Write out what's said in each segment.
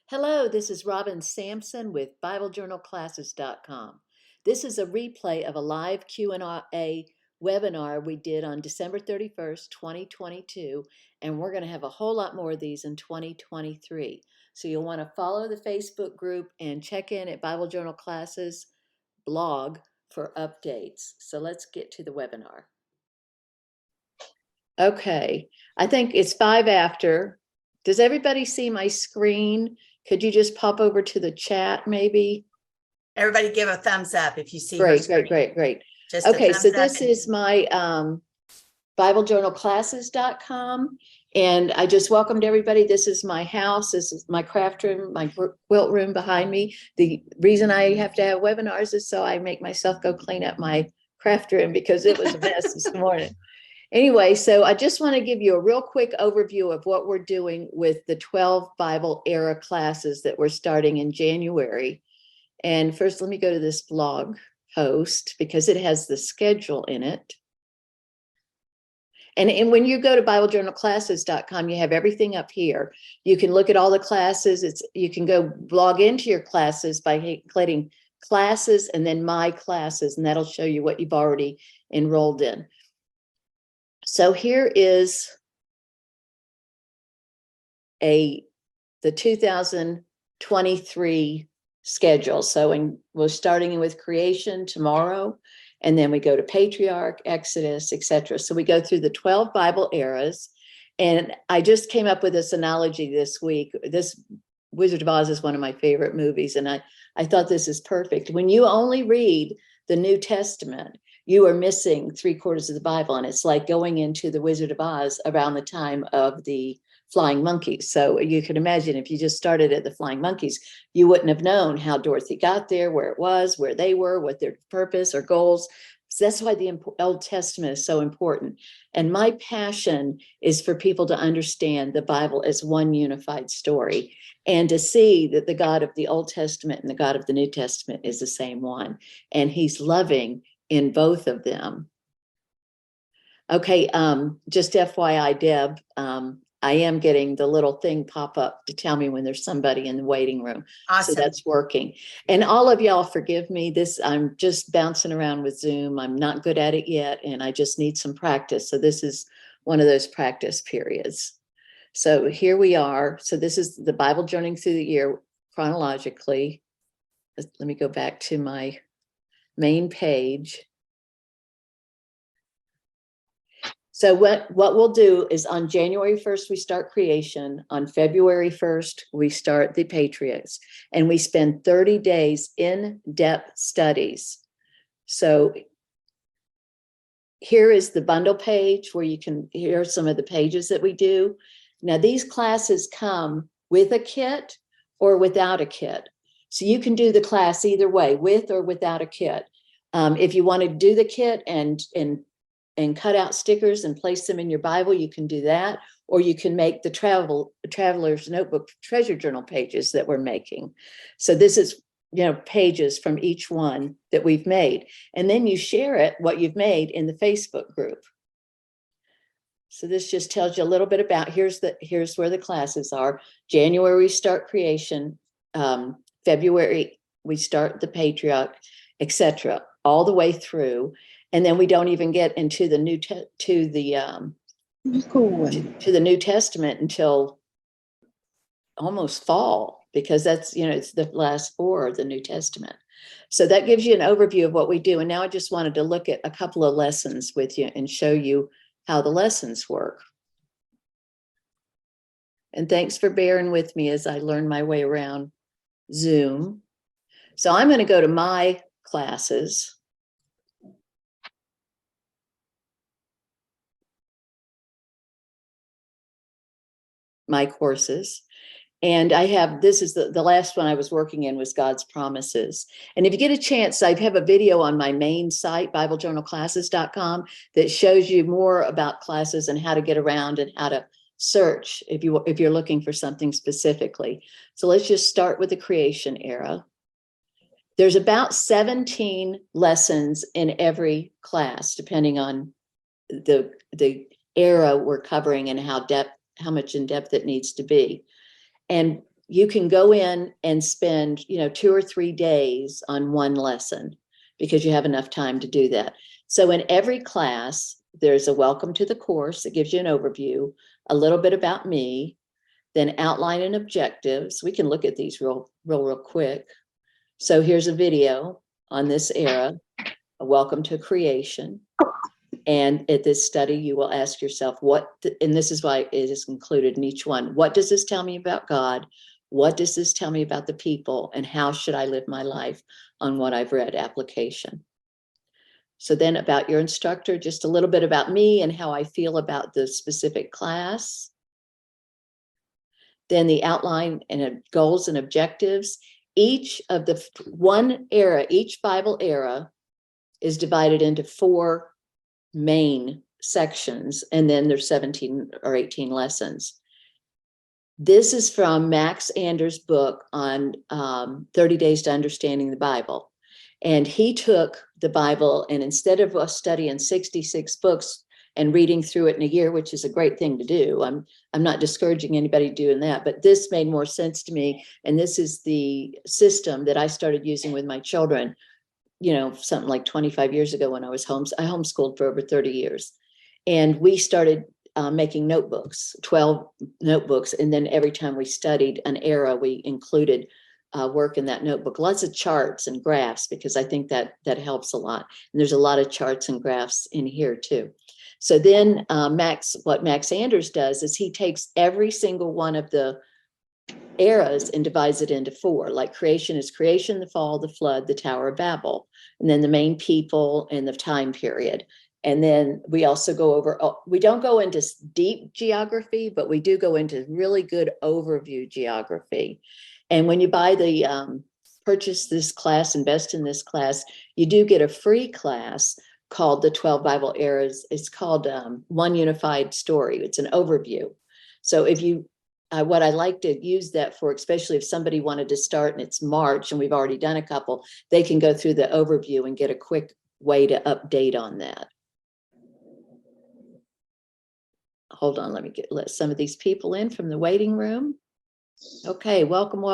Hello, this is Robin Sampson with BibleJournalClasses.com. This is a replay of a live Q&A webinar we did on December 31st, 2022, and we're going to have a whole lot more of these in 2023. So you'll want to follow the Facebook group and check in at Bible Journal Classes blog for updates. So let's get to the webinar. Okay, I think it's 5 after. Does everybody see my screen? Could you just pop over to the chat maybe? Everybody give a thumbs up if you see. Great. Just okay, so this is my BibleJournalClasses.com, and I just welcomed everybody. This is my house. This is my craft room, my quilt room behind me. The reason I have to have webinars is so I make myself go clean up my craft room because it was a mess this morning. Anyway, so I just want to give you a real quick overview of what we're doing with the 12 Bible era classes that we're starting in January. And first, let me go to this blog post because it has the schedule in it. And when you go to BibleJournalClasses.com, you have everything up here. You can look at all the classes. You can go log into your classes by clicking classes and then my classes, and that'll show you what you've already enrolled in. So here is the 2023 schedule. So we're starting with creation tomorrow, and then we go to patriarch, Exodus, etc. So we go through the 12 Bible eras. And I just came up with this analogy this week. This Wizard of Oz is one of my favorite movies, and I thought this is perfect. When you only read the New Testament, you are missing 3/4 of the Bible. And it's like going into the Wizard of Oz around the time of the flying monkeys. So you can imagine if you just started at the flying monkeys, you wouldn't have known how Dorothy got there, where it was, where they were, what their purpose or goals. So that's why the Old Testament is so important. And my passion is for people to understand the Bible as one unified story and to see that the God of the Old Testament and the God of the New Testament is the same one. And he's loving in both of them. Okay, just FYI, Deb, I am getting the little thing pop up to tell me when there's somebody in the waiting room. Awesome. So that's working. And all of y'all forgive me. I'm just bouncing around with Zoom. I'm not good at it yet, and I just need some practice. So this is one of those practice periods. So here we are. So this is the Bible journeying through the year chronologically. Let me go back to my main page. So what we'll do is on January 1st, we start creation. On February 1st, we start the Patriots, and we spend 30 days in-depth studies. So here is the bundle page where here are some of the pages that we do. Now these classes come with a kit or without a kit. So you can do the class either way, with or without a kit. If you want to do the kit and cut out stickers and place them in your Bible, you can do that. Or you can make the Traveler's Notebook treasure journal pages that we're making. So this is, pages from each one that we've made. And then you share what you've made in the Facebook group. So this just tells you a little bit about, here's where the classes are. January, we start creation. February, we start the patriarch, etc., all the way through. And then we don't even get into the New Testament until almost fall, because that's, it's the last 4 of the New Testament. So that gives you an overview of what we do. And now I just wanted to look at a couple of lessons with you and show you how the lessons work. And thanks for bearing with me as I learn my way around Zoom. So I'm going to go to my classes. My courses. And I have, this is the last one I was working in was God's Promises. And if you get a chance, I have a video on my main site, BibleJournalClasses.com, that shows you more about classes and how to get around and how to search if you're looking for something specifically. So let's just start with the creation era. There's about 17 lessons in every class, depending on the era we're covering and how much in depth it needs to be. And you can go in and spend, 2 or 3 days on one lesson because you have enough time to do that. So in every class, there's a welcome to the course that gives you an overview, a little bit about me, then outline and objectives. We can look at these real quick. So here's a video on this era, a welcome to creation. And at this study, you will ask yourself and this is why it is included in each one. What does this tell me about God? What does this tell me about the people? And how should I live my life on what I've read? Application. So then about your instructor, just a little bit about me and how I feel about the specific class. Then the outline and goals and objectives. Each of the each Bible era is divided into 4 main sections, and then there's 17 or 18 lessons. This is from Max Anders' book on 30 Days to Understanding the Bible. And he took the Bible, and instead of us studying 66 books and reading through it in a year, which is a great thing to do, I'm not discouraging anybody doing that, but this made more sense to me. And this is the system that I started using with my children, something like 25 years ago when I homeschooled for over 30 years. And we started making notebooks, 12 notebooks. And then every time we studied an era, we included work in that notebook, lots of charts and graphs, because I think that helps a lot. And there's a lot of charts and graphs in here too. So then what Max Anders does is he takes every single one of the eras and divides it into 4. Like creation is creation, the fall, the flood, the Tower of Babel, and then the main people and the time period. And then we also go over, we don't go into deep geography, but we do go into really good overview geography. And when you buy purchase this class, invest in this class, you do get a free class called the 12 Bible Eras. It's called One Unified Story. It's an overview. So if you, what I like to use that for, especially if somebody wanted to start and it's March and we've already done a couple, they can go through the overview and get a quick way to update on that. Hold on, let me let some of these people in from the waiting room. Okay, welcome.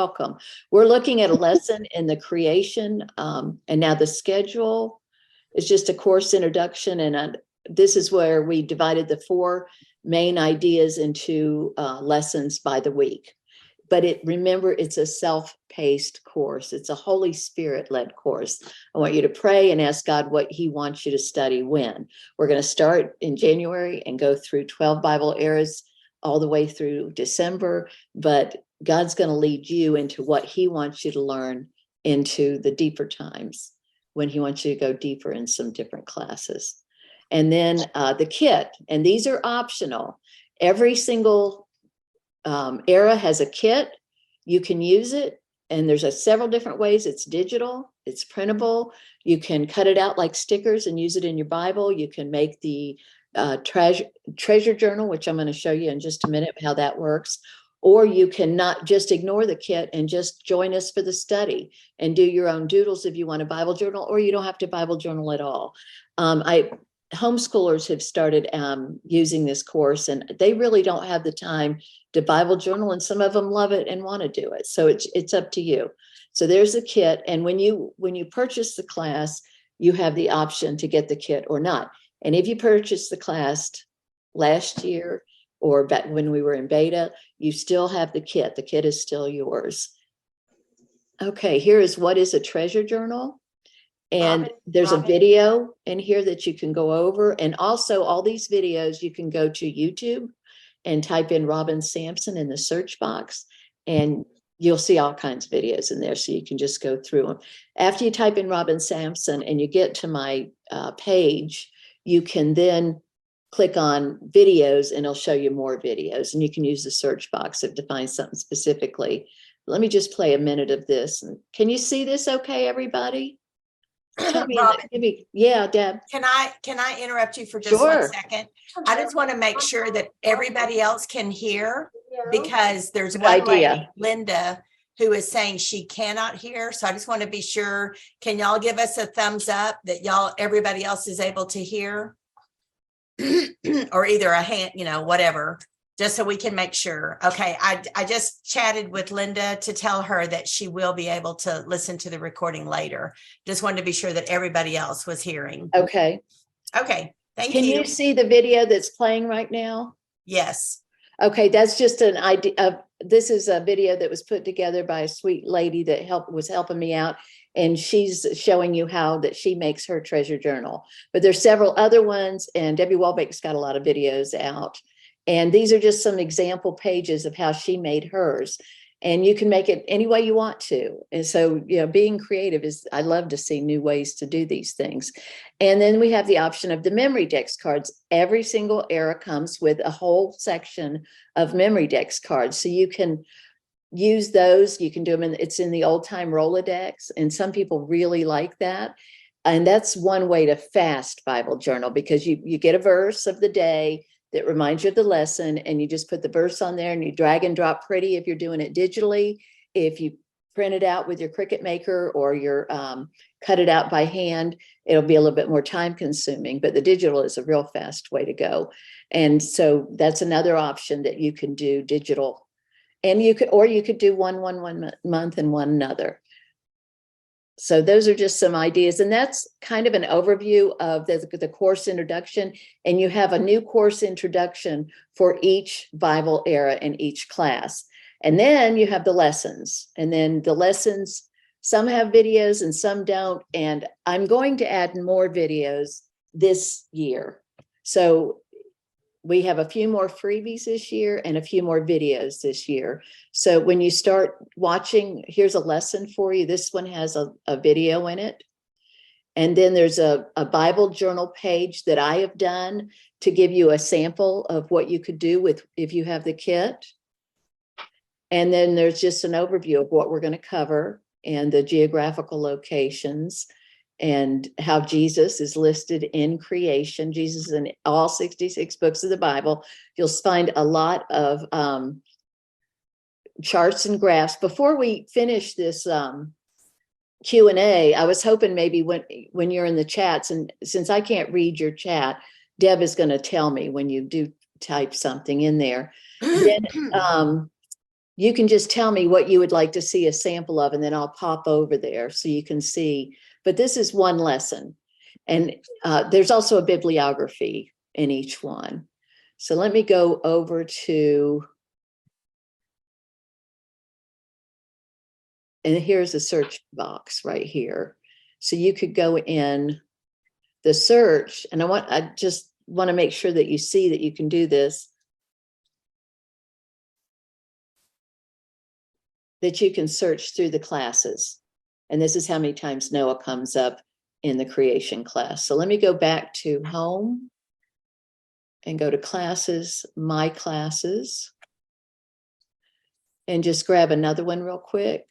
We're looking at a lesson in the creation, and now the schedule is just a course introduction, and this is where we divided the 4 main ideas into lessons by the week. But remember, it's a self-paced course. It's a Holy Spirit-led course. I want you to pray and ask God what he wants you to study when. We're going to start in January and go through 12 Bible eras all the way through December, but God's going to lead you into what he wants you to learn into the deeper times, when he wants you to go deeper in some different classes. And then the kit, and these are optional. Every single era has a kit. You can use it, and there's several different ways. It's digital, it's printable. You can cut it out like stickers and use it in your Bible. You can make the treasure journal, which I'm going to show you in just a minute how that works. Or you can not just ignore the kit and just join us for the study and do your own doodles if you want a Bible journal, or you don't have to Bible journal at all. Homeschoolers have started using this course, and they really don't have the time to Bible journal, and some of them love it and want to do it. So it's up to you. So there's a kit, and when you purchase the class, you have the option to get the kit or not. And if you purchased the class last year or back when we were in beta, you still have the kit. The kit is still yours. Okay, here is what is a treasure journal. And there's a video in here that you can go over. And also all these videos, you can go to YouTube and type in Robin Sampson in the search box, and you'll see all kinds of videos in there. So you can just go through them. After you type in Robin Sampson and you get to my page, you can then click on videos and it'll show you more videos, and you can use the search box to find something specifically. Let me just play a minute of this. Can you see this okay, everybody? Tell me, Robin, yeah, Deb. Can I interrupt you for just Sure. 1 second? I just want to make sure that everybody else can hear, because there's one lady, Linda, who is saying she cannot hear. So I just want to be sure. Can y'all give us a thumbs up that everybody else is able to hear? Or either a hand, whatever. just so we can make sure. Okay. I just chatted with Linda to tell her that she will be able to listen to the recording later. Just wanted to be sure that everybody else was hearing. Okay. Okay. Thank Can you. you see the video that's playing right now? Yes. Okay, that's just an idea. This is a video that was put together by a sweet lady that was helping me out, and she's showing you how that she makes her treasure journal. But there's several other ones, and Debbie Walbeck's got a lot of videos out. And these are just some example pages of how she made hers. And you can make it any way you want to. And so, being creative I love to see new ways to do these things. And then we have the option of the memory dex cards. Every single era comes with a whole section of memory dex cards. So you can use those. You can do them it's in the old time Rolodex. And some people really like that. And that's one way to fast Bible journal, because you get a verse of the day that reminds you of the lesson, and you just put the verse on there and you drag and drop pretty if you're doing it digitally. If you print it out with your Cricut Maker or your cut it out by hand, it'll be a little bit more time consuming, but the digital is a real fast way to go. And so that's another option, that you can do digital, and you could do one month and one another. So those are just some ideas, and that's kind of an overview of the course introduction. And you have a new course introduction for each Bible era and each class. And then you have the lessons, and then the lessons, some have videos and some don't. And I'm going to add more videos this year. So we have a few more freebies this year and a few more videos this year. So when you start watching, here's a lesson for you. This one has a video in it. And then there's a Bible journal page that I have done to give you a sample of what you could do if you have the kit. And then there's just an overview of what we're going to cover and the geographical locations, and how Jesus is listed in creation. Jesus is in all 66 books of the Bible. You'll find a lot of charts and graphs. Before we finish this Q&A, I was hoping maybe when you're in the chats, and since I can't read your chat, Deb is going to tell me when you do type something in there. Then you can just tell me what you would like to see a sample of, and then I'll pop over there so you can see. But this is one lesson, and there's also a bibliography in each one. So let me go over to, and here's a search box right here. So you could go in the search, and I just want to make sure that you see that you can do this, that you can search through the classes. And this is how many times Noah comes up in the creation class. So let me go back to home and go to classes, my classes, and just grab another one real quick.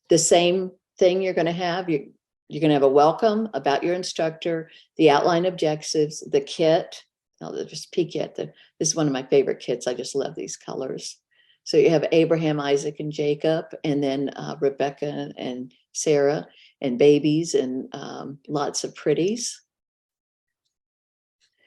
The same thing you're going to have. You're going to have a welcome, about your instructor, the outline objectives, the kit. I'll just peek at this is one of my favorite kits. I just love these colors. So you have Abraham, Isaac, and Jacob, and then Rebecca and Sarah, and babies, and lots of pretties.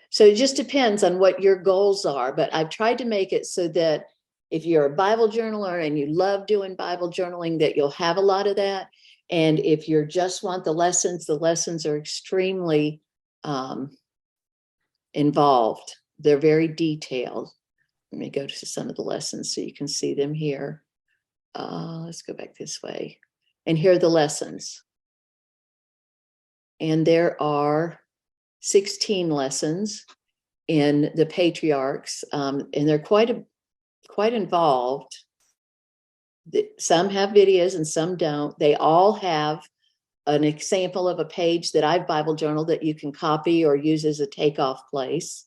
So it just depends on what your goals are. But I've tried to make it so that if you're a Bible journaler and you love doing Bible journaling, that you'll have a lot of that. And if you just want the lessons are extremely involved. They're very detailed. Let me go to some of the lessons so you can see them here. Let's go back this way. And here are the lessons. And there are 16 lessons in the patriarchs, and they're quite involved. Some have videos and some don't. They all have an example of a page that I've Bible journaled that you can copy or use as a takeoff place.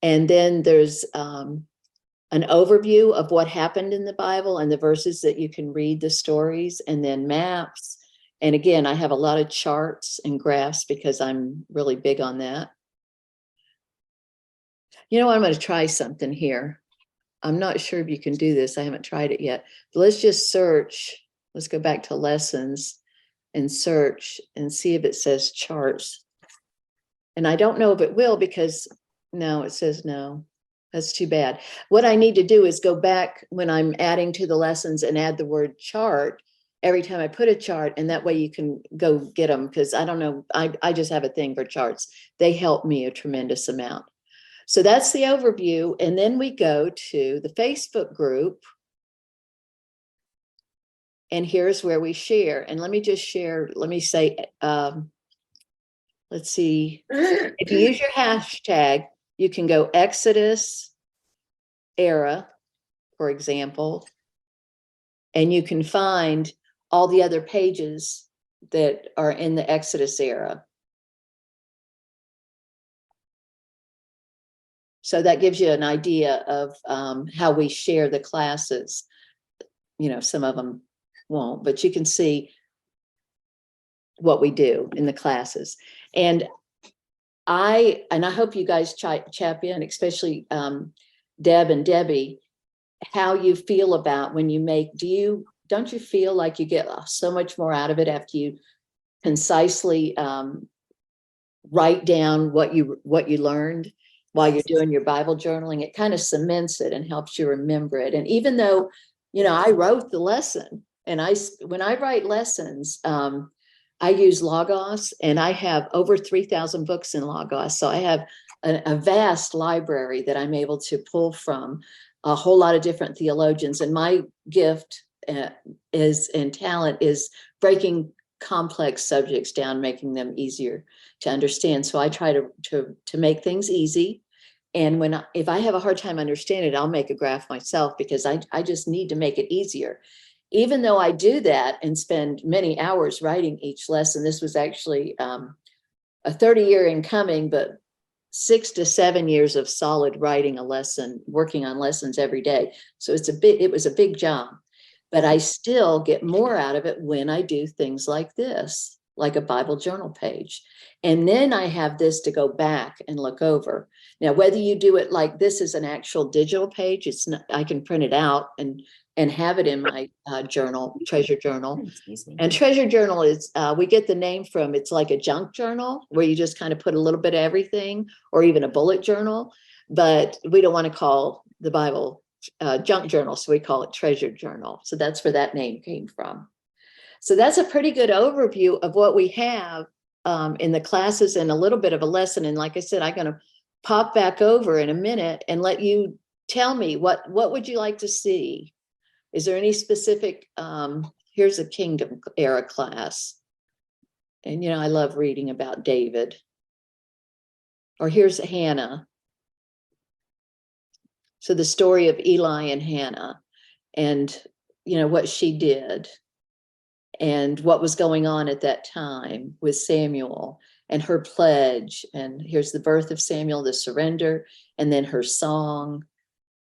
And then there's an overview of what happened in the Bible and the verses that you can read the stories, and then maps. And again, I have a lot of charts and graphs because I'm really big on that. You know, I'm going to try something here. I'm not sure if you can do this. I haven't tried it yet. But let's just search. Let's go back to lessons and search and see if it says charts. And I don't know if it will, because no, it says no. That's too bad. What I need to do is go back when I'm adding to the lessons and add the word chart every time I put a chart, and that way you can go get them, because I don't know, I just have a thing for charts. They help me a tremendous amount. So that's the overview. And then we go to the Facebook group. And here's where we share. And let me just share, let me say, let's see, if you use your hashtag, you can go Exodus era, for example, and you can find all the other pages that are in the Exodus era. So that gives you an idea of how we share the classes. You know, some of them won't, but you can see what we do in the classes. And I hope you guys chap in, especially Deb and Debbie, how you feel about when you make, don't you feel like you get so much more out of it after you concisely write down what you learned while you're doing your Bible journaling? It kind of cements it and helps you remember it. And even though, you know, I wrote the lesson, and when I write lessons, I use Logos, and I have over 3,000 books in Logos. So I have a vast library that I'm able to pull from a whole lot of different theologians. And my gift and talent is breaking complex subjects down, making them easier to understand. So I try to make things easy. And if I have a hard time understanding it, I'll make a graph myself, because I just need to make it easier. Even though I do that and spend many hours writing each lesson, this was actually a 30-year in coming, but 6 to 7 years of solid writing a lesson, working on lessons every day. So it was a big job, but I still get more out of it when I do things like this, like a Bible journal page. And then I have this to go back and look over. Now, whether you do it like this is an actual digital page, it's not, I can print it out and have it in my journal, treasure journal. And treasure journal is, we get the name from, it's like a junk journal where you just kind of put a little bit of everything, or even a bullet journal, but we don't want to call the Bible junk journal, so we call it treasure journal. So that's where that name came from. So that's a pretty good overview of what we have in the classes, and a little bit of a lesson. And like I said, I'm going to pop back over in a minute and let you tell me what would you like to see? Is there any specific, here's a kingdom era class. And, you know, I love reading about David. Or here's Hannah. So the story of Eli and Hannah, and, you know, what she did and what was going on at that time with Samuel and her pledge. And here's the birth of Samuel, the surrender, and then her song.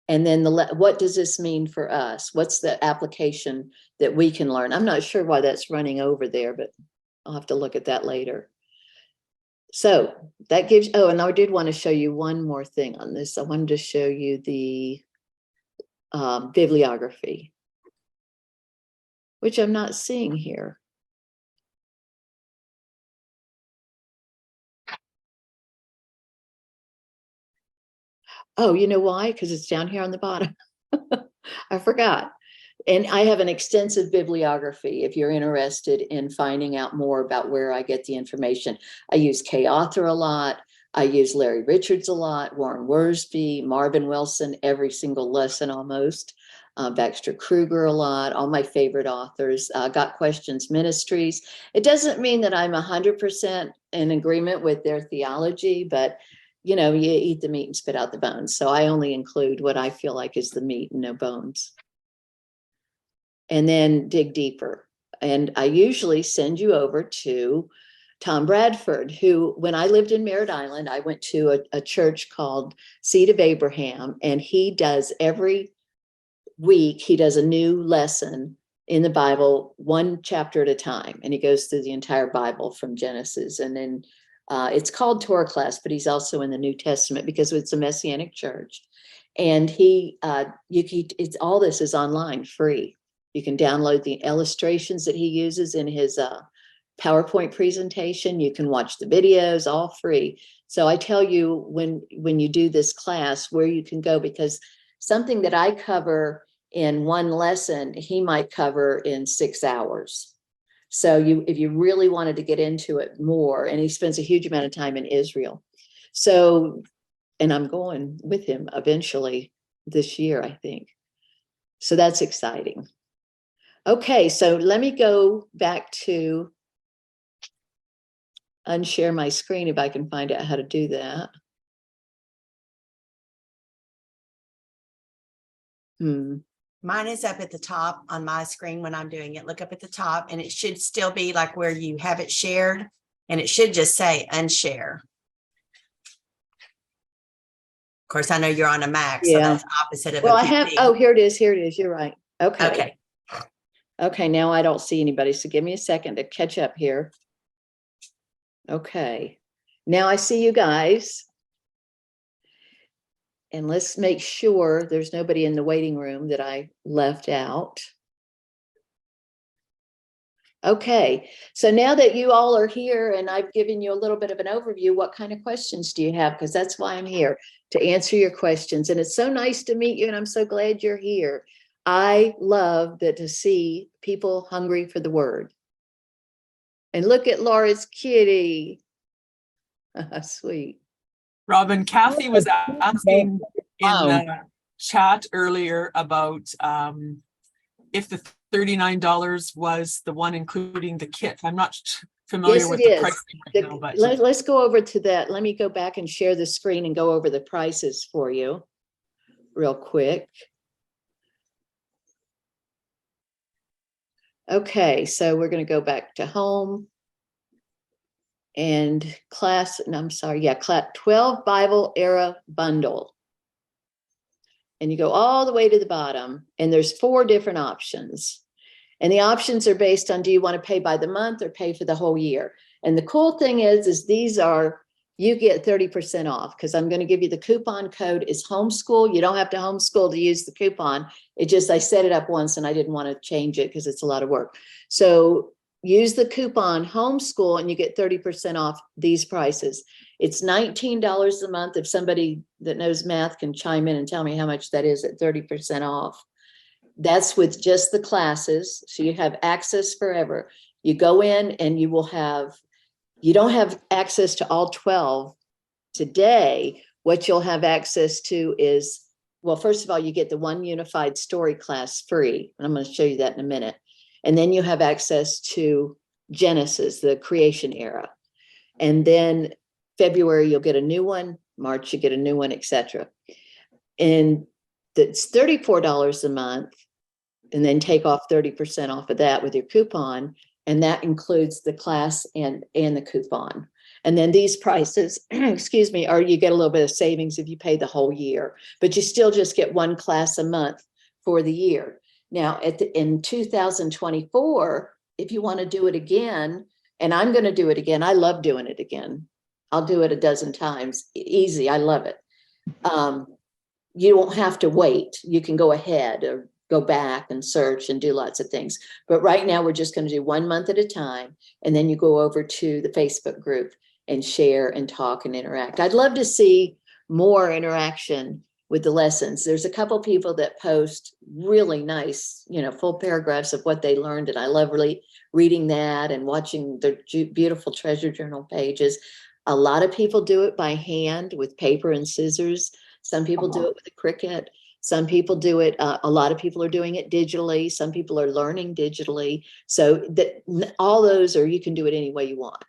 And then what does this mean for us? What's the application that we can learn? I'm not sure why that's running over there, but I'll have to look at that later. So that gives, oh, and I did want to show you one more thing on this. I wanted to show you the bibliography, which I'm not seeing here. Oh, you know why? Because it's down here on the bottom. I forgot. And I have an extensive bibliography if you're interested in finding out more about where I get the information. I use Kay Author a lot. I use Larry Richards a lot, Warren Worsby, Marvin Wilson, every single lesson almost. Baxter Kruger a lot, all my favorite authors. Got Questions Ministries. It doesn't mean that I'm 100% in agreement with their theology, but you know, you eat the meat and spit out the bones. So I only include what I feel like is the meat and no bones. And then dig deeper. And I usually send you over to Tom Bradford, who, when I lived in Merritt Island, I went to a church called Seed of Abraham, and he does every week, he does a new lesson in the Bible, one chapter at a time. And he goes through the entire Bible from Genesis. And then it's called Torah class, but he's also in the New Testament because it's a Messianic church. And it's all this is online, free. You can download the illustrations that he uses in his PowerPoint presentation. You can watch the videos, all free. So I tell you when you do this class where you can go, because something that I cover in one lesson, he might cover in 6 hours. So if you really wanted to get into it more, and he spends a huge amount of time in Israel. So, and I'm going with him eventually this year, I think. So that's exciting. Okay, so let me go back to unshare my screen if I can find out how to do that. Mine is up at the top on my screen when I'm doing it. Look up at the top, and it should still be like where you have it shared, and it should just say unshare. Of course, I know you're on a Mac, so that's opposite of well, a I have, PC. oh, here it is. Here it is. You're right. Okay. Okay. Okay, now I don't see anybody, so give me a second to catch up here. Okay, now I see you guys. And let's make sure there's nobody in the waiting room that I left out. Okay, so now that you all are here and I've given you a little bit of an overview, what kind of questions do you have? Because that's why I'm here, to answer your questions. And it's so nice to meet you, and I'm so glad you're here. I love that, to see people hungry for the word. And look at Laura's kitty. Sweet. Robin, Kathy was asking in the chat earlier about if the $39 was the one including the kit. I'm not familiar with the pricing right now, but let's go over to that. Let me go back and share the screen and go over the prices for you real quick. Okay, so we're going to go back to home and class, and I'm sorry, yeah, 12 Bible era bundle. And you go all the way to the bottom, and there's 4 different options. And the options are based on, do you want to pay by the month or pay for the whole year? And the cool thing is these are, you get 30% off, because I'm going to give you the coupon code is homeschool. You don't have to homeschool to use the coupon. It just, I set it up once and I didn't want to change it because it's a lot of work. So use the coupon homeschool and you get 30% off these prices. It's $19 a month. If somebody that knows math can chime in and tell me how much that is at 30% off. That's with just the classes. So you have access forever. You go in and you will have, you don't have access to all 12 today. What you'll have access to is, well, first of all, you get the one unified story class free. And I'm going to show you that in a minute. And then you have access to Genesis, the creation era. And then February, you'll get a new one. March, you get a new one, etc. And it's $34 a month. And then take off 30% off of that with your coupon. And that includes the class and the coupon. And then these prices, excuse me, are, you get a little bit of savings if you pay the whole year, but you still just get one class a month for the year. Now, in 2024, if you want to do it again, and I'm going to do it again, I love doing it again. I'll do it a dozen times. Easy. I love it. You won't have to wait. You can go ahead or go back and search and do lots of things. But right now, we're just going to do 1 month at a time. And then you go over to the Facebook group and share and talk and interact. I'd love to see more interaction with the lessons. There's a couple people that post really nice, full paragraphs of what they learned. And I love really reading that and watching their beautiful treasure journal pages. A lot of people do it by hand with paper and scissors. Some people do it with a Cricut. Some people do it, a lot of people are doing it digitally. Some people are learning digitally. So that all those, or you can do it any way you want.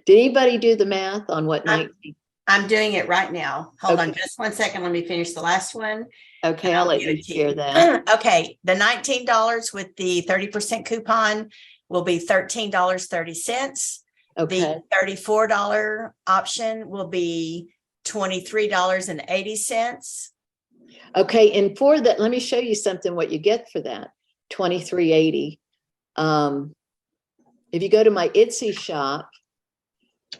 Did anybody do the math on what 19? I'm doing it right now. Hold on just 1 second. Let me finish the last one. Okay, I'll let you share that. Okay, the $19 with the 30% coupon will be $13.30. Okay. The $34 option will be $23.80. Okay, and for that, let me show you something, what you get for that, $23.80. If you go to my Etsy shop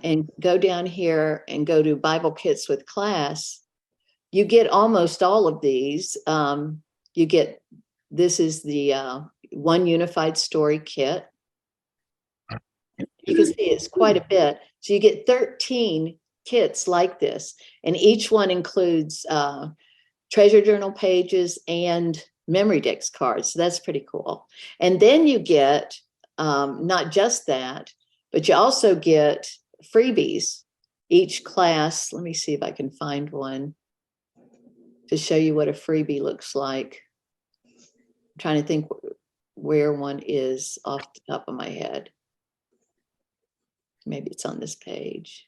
and go down here and go to Bible Kits with Class, you get almost all of these. You get, this is the one unified story kit. You can see it's quite a bit. So you get 13 kits like this, and each one includes treasure journal pages and memory Dex cards. So that's pretty cool. And then you get not just that, but you also get freebies. Each class, let me see if I can find one to show you what a freebie looks like. I'm trying to think where one is off the top of my head. Maybe it's on this page.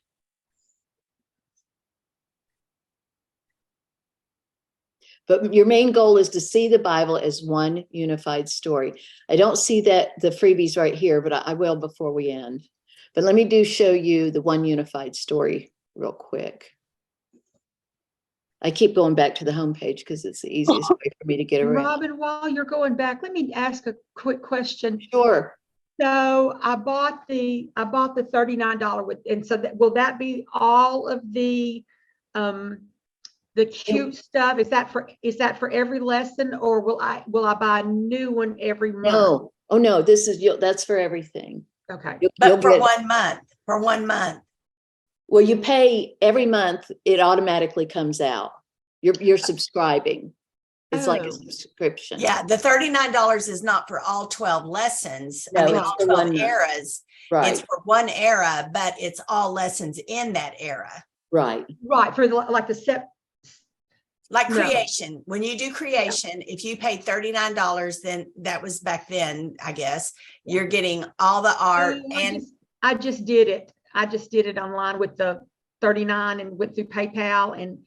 But your main goal is to see the Bible as one unified story. I don't see that the freebies right here, but I will before we end. But let me show you the one unified story real quick. I keep going back to the homepage because it's the easiest way for me to get around. Robin, while you're going back, let me ask a quick question. Sure. So I bought the $39 with, and so will that be all of the cute stuff? Is that for every lesson, or will I buy a new one every month? No. Oh no, that's for everything. Okay. But for 1 month, for 1 month. Well, you pay every month, it automatically comes out. You're subscribing. It's like a subscription. Yeah, the $39 is not for all 12 lessons. No, I mean, it's all for 12 1 month. eras. Right. It's for one era, but it's all lessons in that era. Right. Right, for like the Like No. creation. When you do creation, if you paid $39, then that was back then, I guess, you're getting all the art and I just did it. I just did it online with the 39 and went through PayPal, and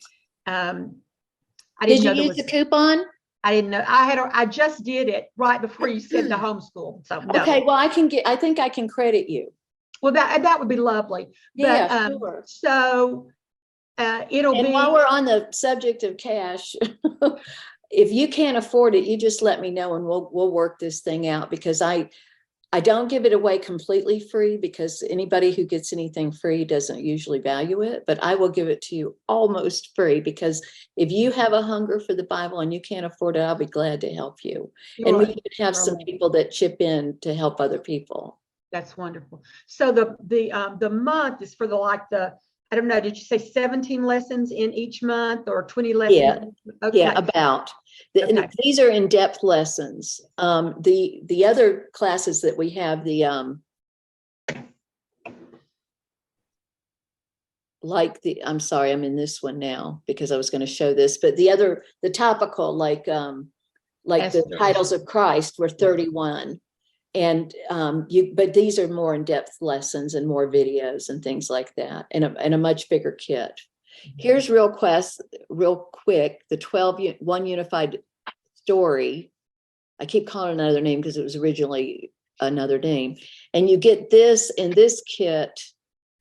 I didn't Did know you there use was, the coupon? I didn't know I just did it right before you said the homeschool. So no. Okay, well, I think I can credit you. Well, that would be lovely. Yeah, But, sure. So it'll And be. while we're on the subject of cash, if you can't afford it, you just let me know and we'll work this thing out, because I don't give it away completely free, because anybody who gets anything free doesn't usually value it, but I will give it to you almost free, because if you have a hunger for the Bible and you can't afford it, I'll be glad to help you. And we even have some people that chip in to help other people. That's wonderful. So the month is for I don't know, did you say 17 lessons in each month or 20 lessons? Yeah. Okay. Yeah, about. Okay. These are in-depth lessons. The other classes that we have, I'm sorry, I'm in this one now because I was going to show this, but the topical, like the titles of Christ were 31. And but these are more in-depth lessons and more videos and things like that, and a much bigger kit. Here's real quick, the one unified story. I keep calling it another name because it was originally another name. And you get this in this kit,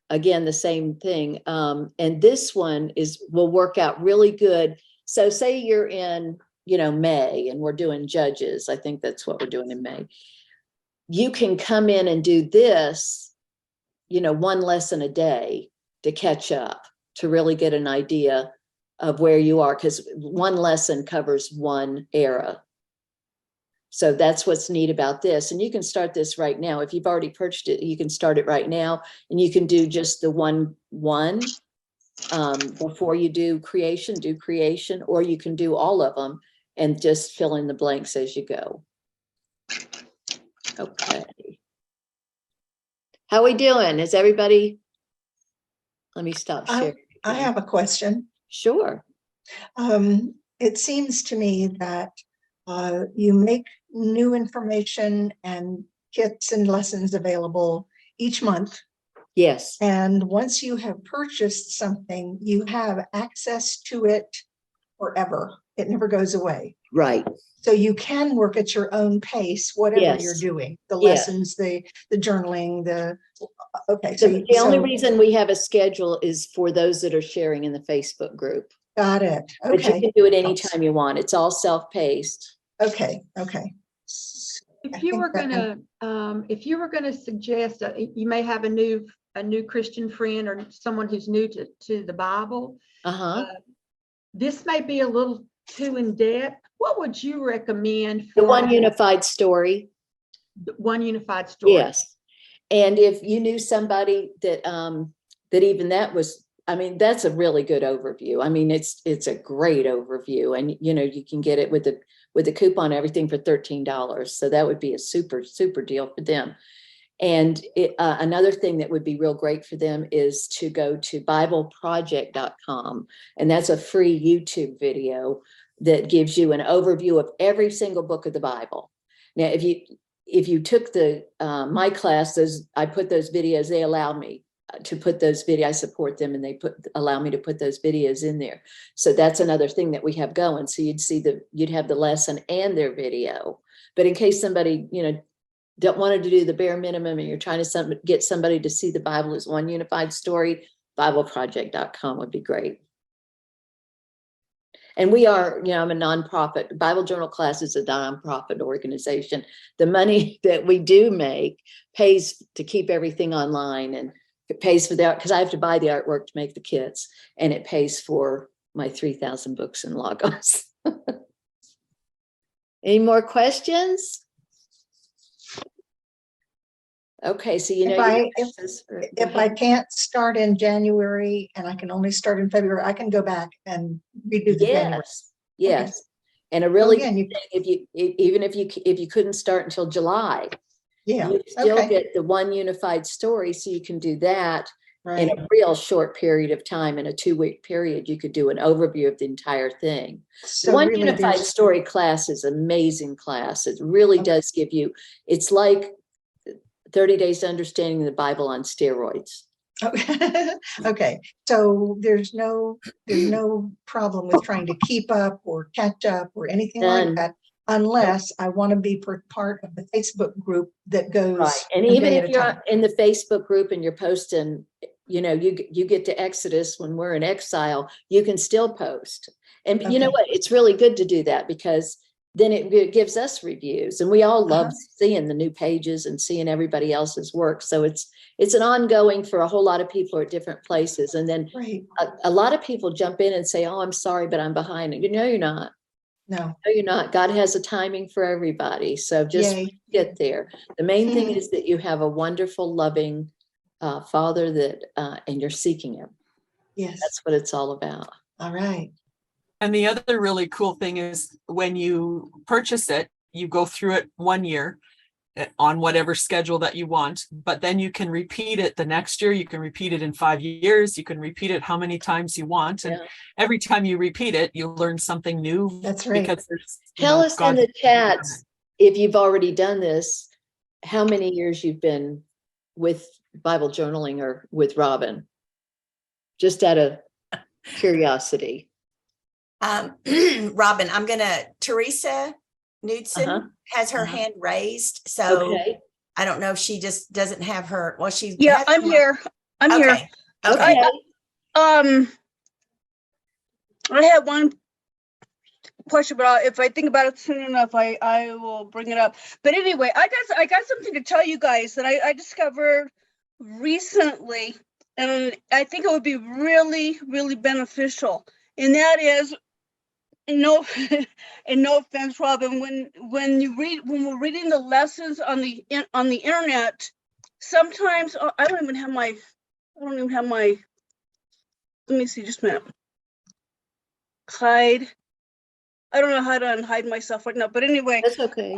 again, the same thing. And this one will work out really good. So say you're in, May, and we're doing Judges. I think that's what we're doing in May. You can come in and do this, 1 lesson a day to catch up, to really get an idea of where you are, because 1 lesson covers 1 era. So that's what's neat about this. And you can start this right now. If you've already purchased it, you can start it right now, and you can do just the one before you do creation, or you can do all of them and just fill in the blanks as you go. Okay. How are we doing? Is everybody? Let me stop sharing. I have a question. Sure. It seems to me that you make new information and kits and lessons available each month. Yes. And once you have purchased something, you have access to it forever. It never goes away. Right. So you can work at your own pace, whatever Yes. you're doing, the Yeah. lessons, the journaling, okay. The only reason we have a schedule is for those that are sharing in the Facebook group. Got it. But you Okay. can do it anytime you want. It's all self-paced. Okay. If you were gonna suggest, you may have a new Christian friend or someone who's new to the Bible. This may be a little too in depth. What would you recommend for The one unified story? One unified story? Yes. And if you knew somebody that, that even that was, I mean, that's a really good overview. I mean, it's a great overview, and you know, you can get it with the coupon, everything for $13. So that would be a super deal for them. And another thing that would be real great for them is to go to BibleProject.com, and that's a free YouTube video that gives you an overview of every single book of the Bible. Now, if you took the my class, I put those videos. They allow me to put those videos. I support them, and they allow me to put those videos in there. So that's another thing that we have going. So you'd have the lesson and their video. But in case somebody, you know, don't want to do the bare minimum, and you're trying to get somebody to see the Bible as one unified story, BibleProject.com would be great. And we are, you know, I'm a nonprofit. Bible Journal Class is a nonprofit organization. The money that we do make pays to keep everything online, and it pays for that because I have to buy the artwork to make the kits, and it pays for my 3,000 books and logos. Any more questions? Okay, so you know, if I can't start in January and I can only start in February, I can go back and redo the January. Yes. Okay. And a really again, good thing, if you couldn't start until July, Yeah. you still get the one unified story, so you can do that in Right. a real short period of time. In a 2-week period, you could do an overview of the entire thing. So The one really unified there's story class is an amazing class. It really does give you, it's like 30 Days to Understanding the Bible on steroids. okay. So there's no problem with trying to keep up or catch up or anything like that, unless I want to be part of the Facebook group that goes right. And even if you're in the Facebook group and you're posting, you know, you get to Exodus when we're in exile, you can still post. And you know what? It's really good to do that, because then it gives us reviews, and we all love seeing the new pages and seeing everybody else's work. So it's an ongoing for a whole lot of people at different places. And then a lot of people jump in and say, oh, I'm sorry, but I'm behind. You know, you're not. No, you're not. God has a timing for everybody. So just get there. The main thing is that you have a wonderful, loving Father that, and you're seeking him. Yes. That's what it's all about. All right. And the other really cool thing is when you purchase it, you go through it 1 year on whatever schedule that you want, but then you can repeat it the next year. You can repeat it in 5 years. You can repeat it how many times you want. And every time you repeat it, you learn something new. That's right. Because there's, tell us in the chats, if you've already done this, how many years you've been with Bible journaling or with Robin, just out of curiosity. Robin, Teresa Knudsen has her hand raised. So I don't know if she just doesn't have her. Well, she's I'm here. I'm here. Okay. I have one question, but if I think about it soon enough, I will bring it up. But anyway, I got something to tell you guys that I discovered recently, and I think it would be really, really beneficial. And that is, no offense, Robin, when we're reading the lessons on the internet, sometimes I don't even have my, let me see, just a minute. Hide. I don't know how to unhide myself right now, but anyway. That's okay.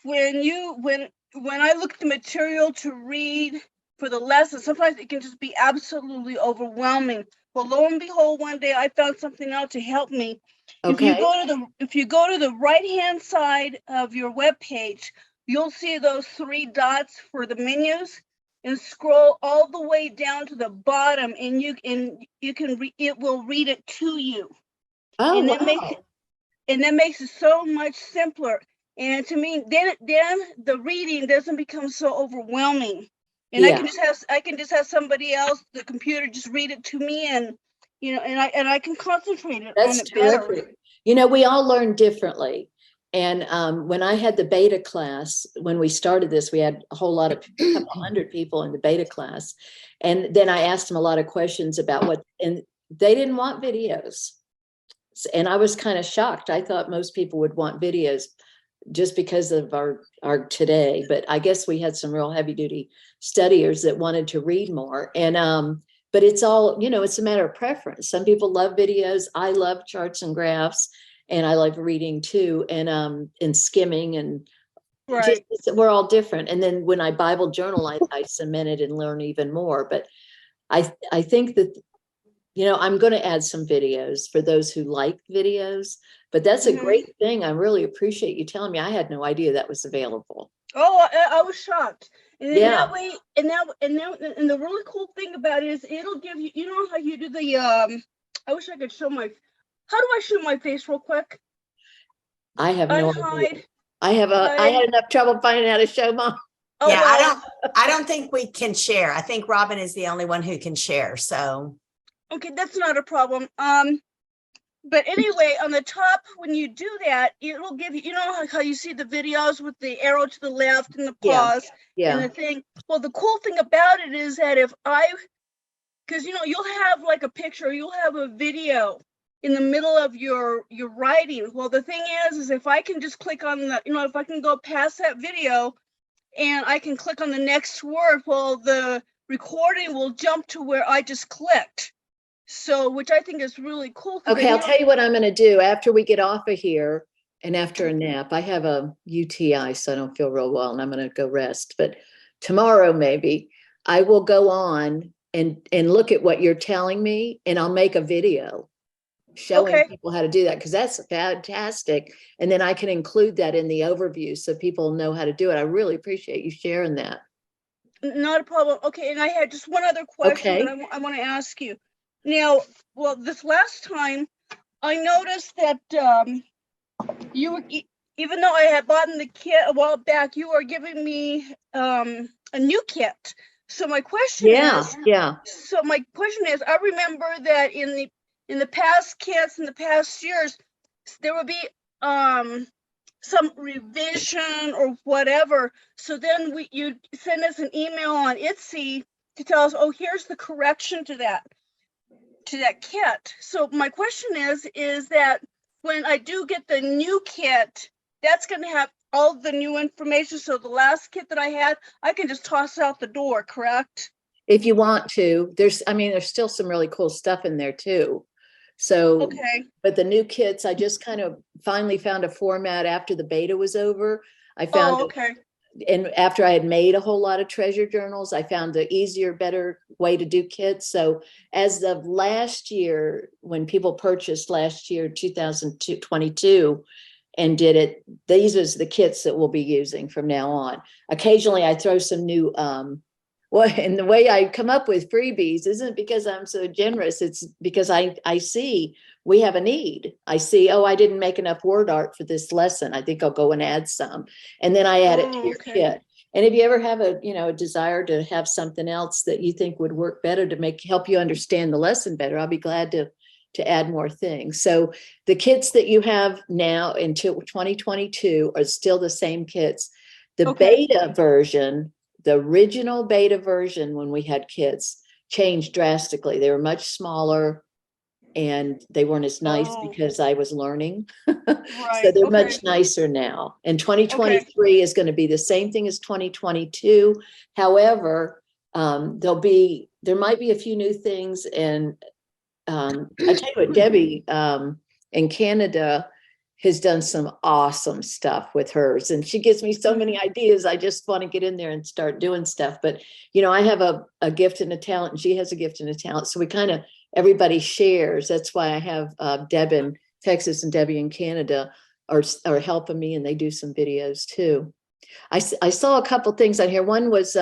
When I look at the material to read for the lesson, sometimes it can just be absolutely overwhelming. Well, lo and behold, one day I found something out to help me. If you go to the right-hand side of your web page, you'll see those 3 dots for the menus, and scroll all the way down to the bottom, and it will read it to you. Oh, and wow. That makes it so much simpler. And to me, then the reading doesn't become so overwhelming. And I can just have somebody else, the computer, just read it to me, and I can concentrate on it better. Terrific. You know, we all learn differently. And when I had the beta class, when we started this, we had a whole lot of a couple hundred people in the beta class. And then I asked them a lot of questions about and they didn't want videos. And I was kind of shocked. I thought most people would want videos. just because of our today, but I guess we had some real heavy duty studiers that wanted to read more. And, but it's all, it's a matter of preference. Some people love videos. I love charts and graphs, and I like reading too, and skimming, and Right. we're all different. And then when I Bible journal, I cement it and learn even more. But I think that, I'm going to add some videos for those who like videos, but that's a great thing. I really appreciate you telling me. I had no idea that was available. Oh, I was shocked. And then Yeah. that way, and the really cool thing about it is it'll give you, you know how you do the, I wish I could show how do I show my face real quick? I have no idea. Unhide. I had enough trouble finding out how to show mom. Oh, Yeah, well, I don't think we can share. I think Robin is the only one who can share. So okay, that's not a problem. But anyway, on the top, when you do that, it'll give you, you know how you see the videos with the arrow to the left and the pause and the thing. Well, the cool thing about it is that because you'll have like a picture, you'll have a video in the middle of your writing. Well, the thing is if I can just click on if I can go past that video and I can click on the next word, well, the recording will jump to where I just clicked. So, which I think is really cool. Okay, I'll tell you what I'm going to do after we get off of here and after a nap. I have a UTI, so I don't feel real well, and I'm going to go rest. But tomorrow, maybe I will go on and look at what you're telling me, and I'll make a video showing people how to do that, because that's fantastic. And then I can include that in the overview so people know how to do it. I really appreciate you sharing that. Not a problem. Okay, and I had just one other question that I want to ask you. Now, well, this last time I noticed that you were, even though I had bought the kit a while back, you are giving me a new kit. So my question is, I remember that in the past kits, in the past years, there would be some revision or whatever. So then you'd send us an email on Etsy to tell us, oh, here's the correction to that kit. So my question is that when I do get the new kit, that's going to have all the new information. So the last kit that I had, I can just toss out the door, correct? If you want to, there's still some really cool stuff in there too. So, but the new kits, I just kind of finally found a format after the beta was over. I found and after I had made a whole lot of treasure journals, I found the easier, better way to do kits. So as of last year, when people purchased last year, 2022, and did it, these are the kits that we'll be using from now on. Occasionally I throw some new, and the way I come up with freebies isn't because I'm so generous. It's because I see we have a need. I see, I didn't make enough word art for this lesson. I think I'll go and add some. And then I add it to your kit. And if you ever have a desire to have something else that you think would work better to help you understand the lesson better, I'll be glad to add more things. So the kits that you have now until 2022 are still the same kits. The beta version, the original beta version, when we had kits, changed drastically. They were much smaller and they weren't as nice because I was learning. So they're much nicer now. And 2023 is going to be the same thing as 2022. However, there might be a few new things. And I tell you what, Debbie in Canada has done some awesome stuff with hers, and she gives me so many ideas. I just want to get in there and start doing stuff. But I have a gift and a talent, and she has a gift and a talent, so we kind of everybody shares. That's why I have Deb in Texas and Debbie in Canada are helping me, and they do some videos too. I saw a couple things on here. One was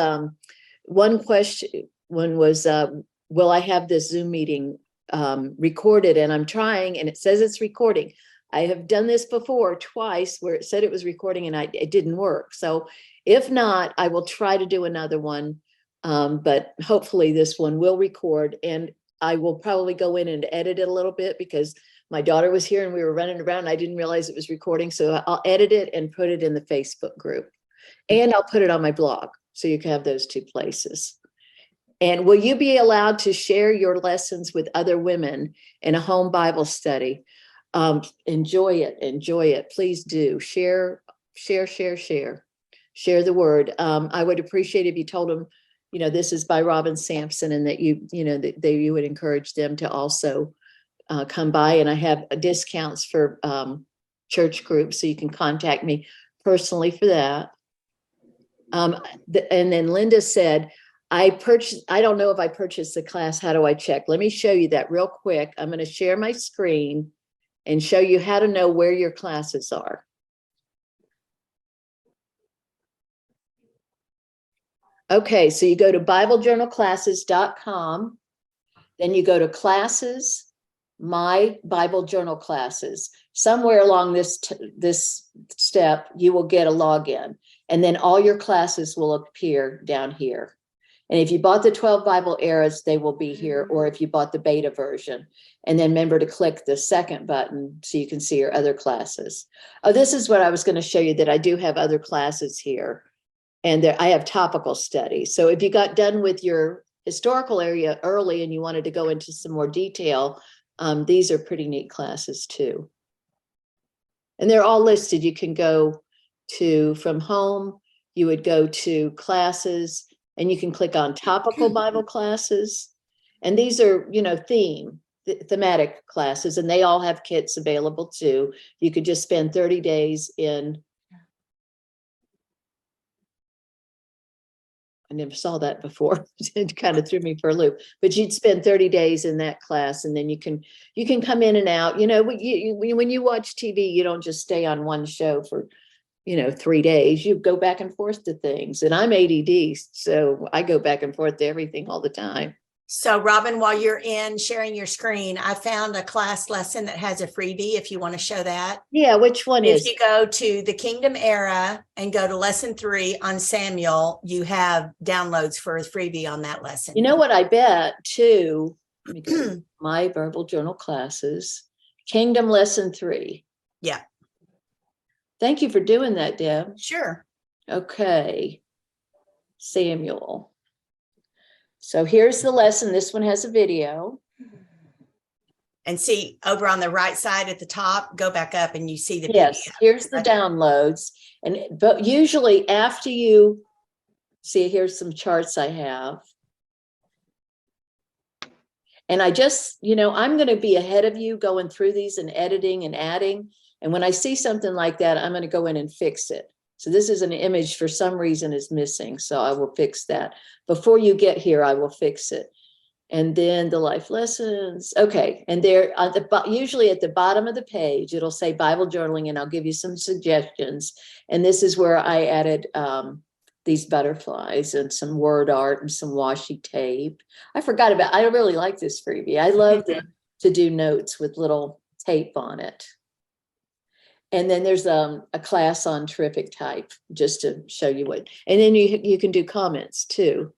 will I have this Zoom meeting recorded? And I'm trying, and it says it's recording. I have done this before twice where it said it was recording and it didn't work. So if not, I will try to do another one. But hopefully this one will record, and I will probably go in and edit it a little bit because my daughter was here and we were running around. And I didn't realize it was recording. So I'll edit it and put it in the Facebook group, and I'll put it on my blog. So you can have those two places. And will you be allowed to share your lessons with other women in a home Bible study? Enjoy it. Please do share share the word. I would appreciate if you told them, this is by Robin Sampson, and that you would encourage them to also come by. And I have discounts for church groups, so you can contact me personally for that. And then Linda said, I don't know if I purchased the class. How do I check? Let me show you that real quick. I'm going to share my screen and show you how to know where your classes are. Okay, so you go to BibleJournalClasses.com, then you go to classes, my Bible Journal classes. Somewhere along this step, you will get a login, and then all your classes will appear down here. And if you bought the 12 Bible eras, they will be here, or if you bought the beta version. And then remember to click the second button so you can see your other classes. Oh, this is what I was going to show you, that I do have other classes here. And I have topical studies. So if you got done with your historical area early and you wanted to go into some more detail, these are pretty neat classes too. And they're all listed. You can go to, from home, you would go to classes, and you can click on topical Bible classes. And these are, thematic classes, and they all have kits available too. You could just spend 30 days in. I never saw that before. It kind of threw me for a loop, but you'd spend 30 days in that class, and then you can come in and out. When you watch TV, you don't just stay on one show for, 3 days. You go back and forth to things, and I'm ADD, so I go back and forth to everything all the time. So Robin, while you're in sharing your screen, I found a class lesson that has a freebie if you want to show that. Yeah, which one is? If you go to the Kingdom Era and go to lesson 3 on Samuel, you have downloads for a freebie on that lesson. You know what I bet too? Let me go to my Bible Journal classes, Kingdom lesson 3. Yeah. Thank you for doing that, Deb. Sure. Okay. Samuel. So here's the lesson. This one has a video. And see over on the right side at the top, go back up and you see the Yes, video. here's the downloads. But usually after you see, here's some charts I have. And I just, I'm going to be ahead of you going through these and editing and adding. And when I see something like that, I'm going to go in and fix it. So this is an image for some reason is missing. So I will fix that. Before you get here, I will fix it. And then the life lessons. Okay. And they're usually at the bottom of the page, it'll say Bible journaling, and I'll give you some suggestions. And this is where I added these butterflies and some word art and some washi tape. I really like this freebie. I love to do notes with little tape on it. And then there's a class on terrific type, just to show you what, and then you can do comments too.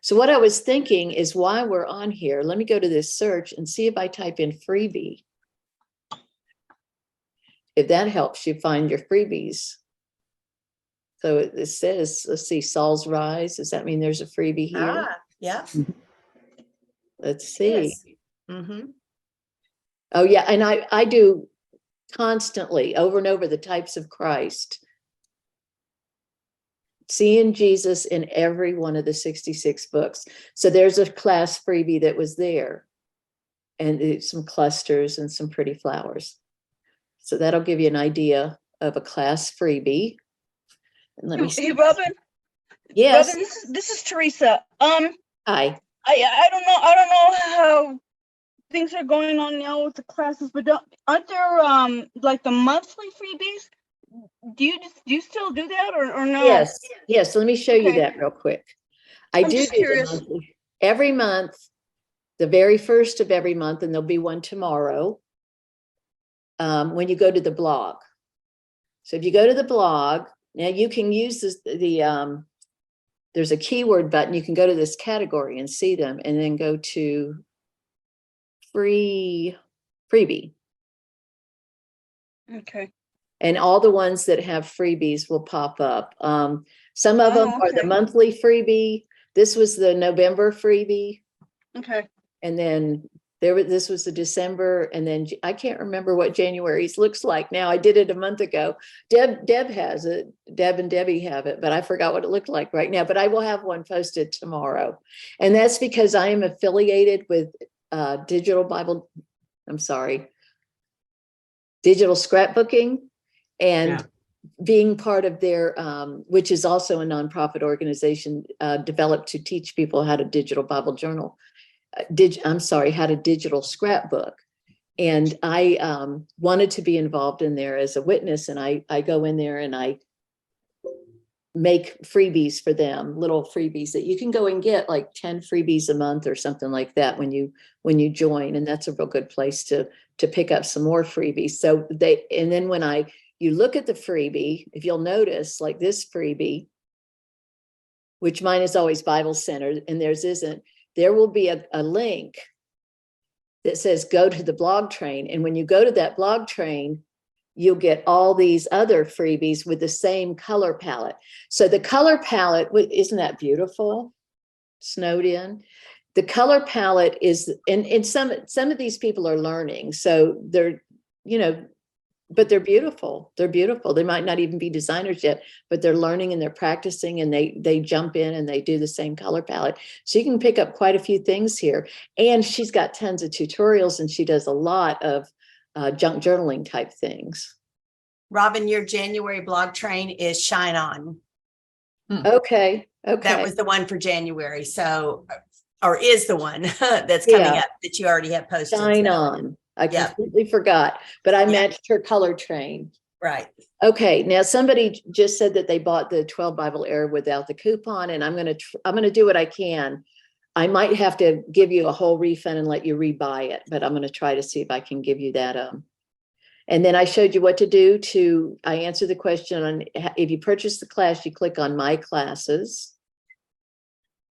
So what I was thinking is, while we're on here, let me go to this search and see if I type in freebie. If that helps you find your freebies. So it says, let's see, Saul's Rise. Does that mean there's a freebie here? Yeah. Let's see. Mm-hmm. Oh yeah, and I do constantly over and over the types of Christ. Seeing Jesus in every one of the 66 books. So there's a class freebie that was there, and some clusters and some pretty flowers. So that'll give you an idea of a class freebie. And let me see. Hey, Robin. Yes. Robin, this is Teresa. Hi. I don't know how things are going on now with the classes, but aren't there like the monthly freebies? Do you still do that or no? Yes. Let me show you that real quick. I'm just curious. Every month, the very first of every month, and there'll be one tomorrow. When you go to the blog. So if you go to the blog, now you can use this, there's a keyword button. You can go to this category and see them, and then go to freebie. Okay. And all the ones that have freebies will pop up. Some of them are the monthly freebie. This was the November freebie. Okay. And then This was the December, and then I can't remember what January's looks like now. I did it a month ago. Deb has it. Deb and Debbie have it, but I forgot what it looked like right now. But I will have one posted tomorrow. And that's because I am affiliated with digital scrapbooking, and being part of their, which is also a nonprofit organization developed to teach people how to digital Bible journal. How to digital scrapbook. And I wanted to be involved in there as a witness. And I go in there and I make freebies for them, little freebies that you can go and get, like 10 freebies a month or something like that when you join. And that's a real good place to pick up some more freebies. So and then when you look at the freebie, if you'll notice, like this freebie, which mine is always Bible centered and theirs isn't, there will be a link that says go to the blog train. And when you go to that blog train, you'll get all these other freebies with the same color palette. So the color palette, isn't that beautiful? Snowed in. The color palette is, and some of these people are learning. So they're, but they're beautiful. They're beautiful. They might not even be designers yet, but they're learning and they're practicing, and they jump in and they do the same color palette. So you can pick up quite a few things here. And she's got tons of tutorials, and she does a lot of junk journaling type things. Robin, your January blog train is Shine On. Okay. That was the one for January. So, or is the one that's coming up that you already have posted. Shine On. I completely forgot, but I matched her color train. Right. Okay. Now somebody just said that they bought the 12 Bible Era without the coupon, and I'm going to do what I can. I might have to give you a whole refund and let you rebuy it, but I'm going to try to see if I can give you that. And then I showed you what to do I answered the question on if you purchase the class, you click on My Classes.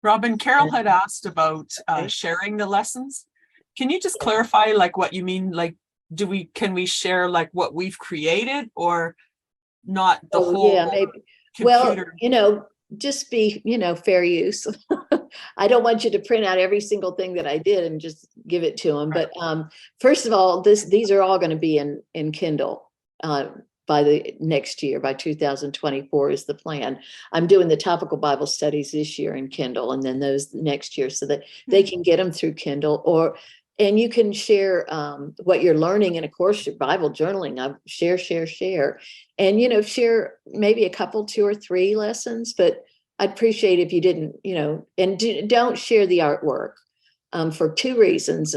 Robin, Carol had asked about sharing the lessons. Can you just clarify like what you mean? Like, can we share like what we've created, or not the whole? Yeah, maybe. Computer? Well, just be, fair use. I don't want you to print out every single thing that I did and just give it to them. Right. But first of all, these are all going to be in Kindle by the next year, by 2024 is the plan. I'm doing the topical Bible studies this year in Kindle, and then those next year, so that they can get them through Kindle, and you can share what you're learning in a course, your Bible journaling. Share, and share maybe a couple, 2 or 3 lessons. But I'd appreciate if you didn't, and don't share the artwork for 2 reasons.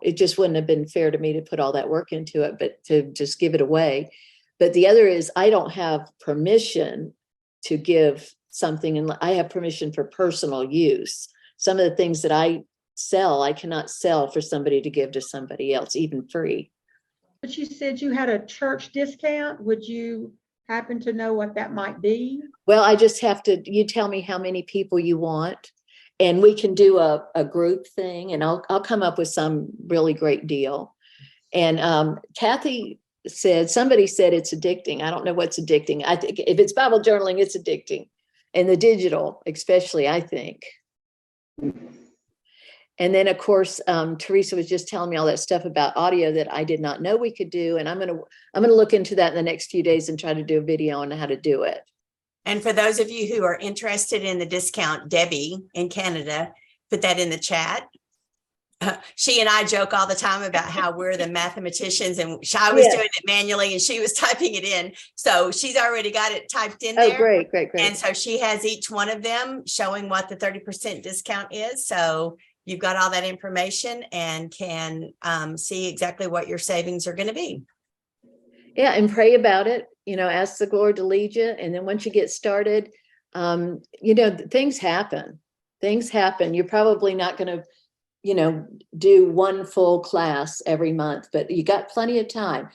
It just wouldn't have been fair to me to put all that work into it, but to just give it away. But the other is I don't have permission to give something, and I have permission for personal use. Some of the things that I sell, I cannot sell for somebody to give to somebody else, even free. But you said you had a church discount. Would you happen to know what that might be? Well, I just have to, you tell me how many people you want, and we can do a group thing, and I'll come up with some really great deal. And Kathy said, somebody said it's addicting. I don't know what's addicting. I think if it's Bible journaling, it's addicting. And the digital, especially, I think. And then, of course, Teresa was just telling me all that stuff about audio that I did not know we could do. And I'm gonna look into that in the next few days and try to do a video on how to do it. And for those of you who are interested in the discount, Debbie in Canada put that in the chat. She and I joke all the time about how we're the mathematicians, and I was doing it manually and she was typing it in. So she's already got it typed in there. Oh, great. And so she has each one of them showing what the 30% discount is. So you've got all that information and can see exactly what your savings are going to be. Yeah, and pray about it. Ask the Lord to lead you. And then once you get started, things happen. You're probably not going to, do one full class every month, but you got plenty of time.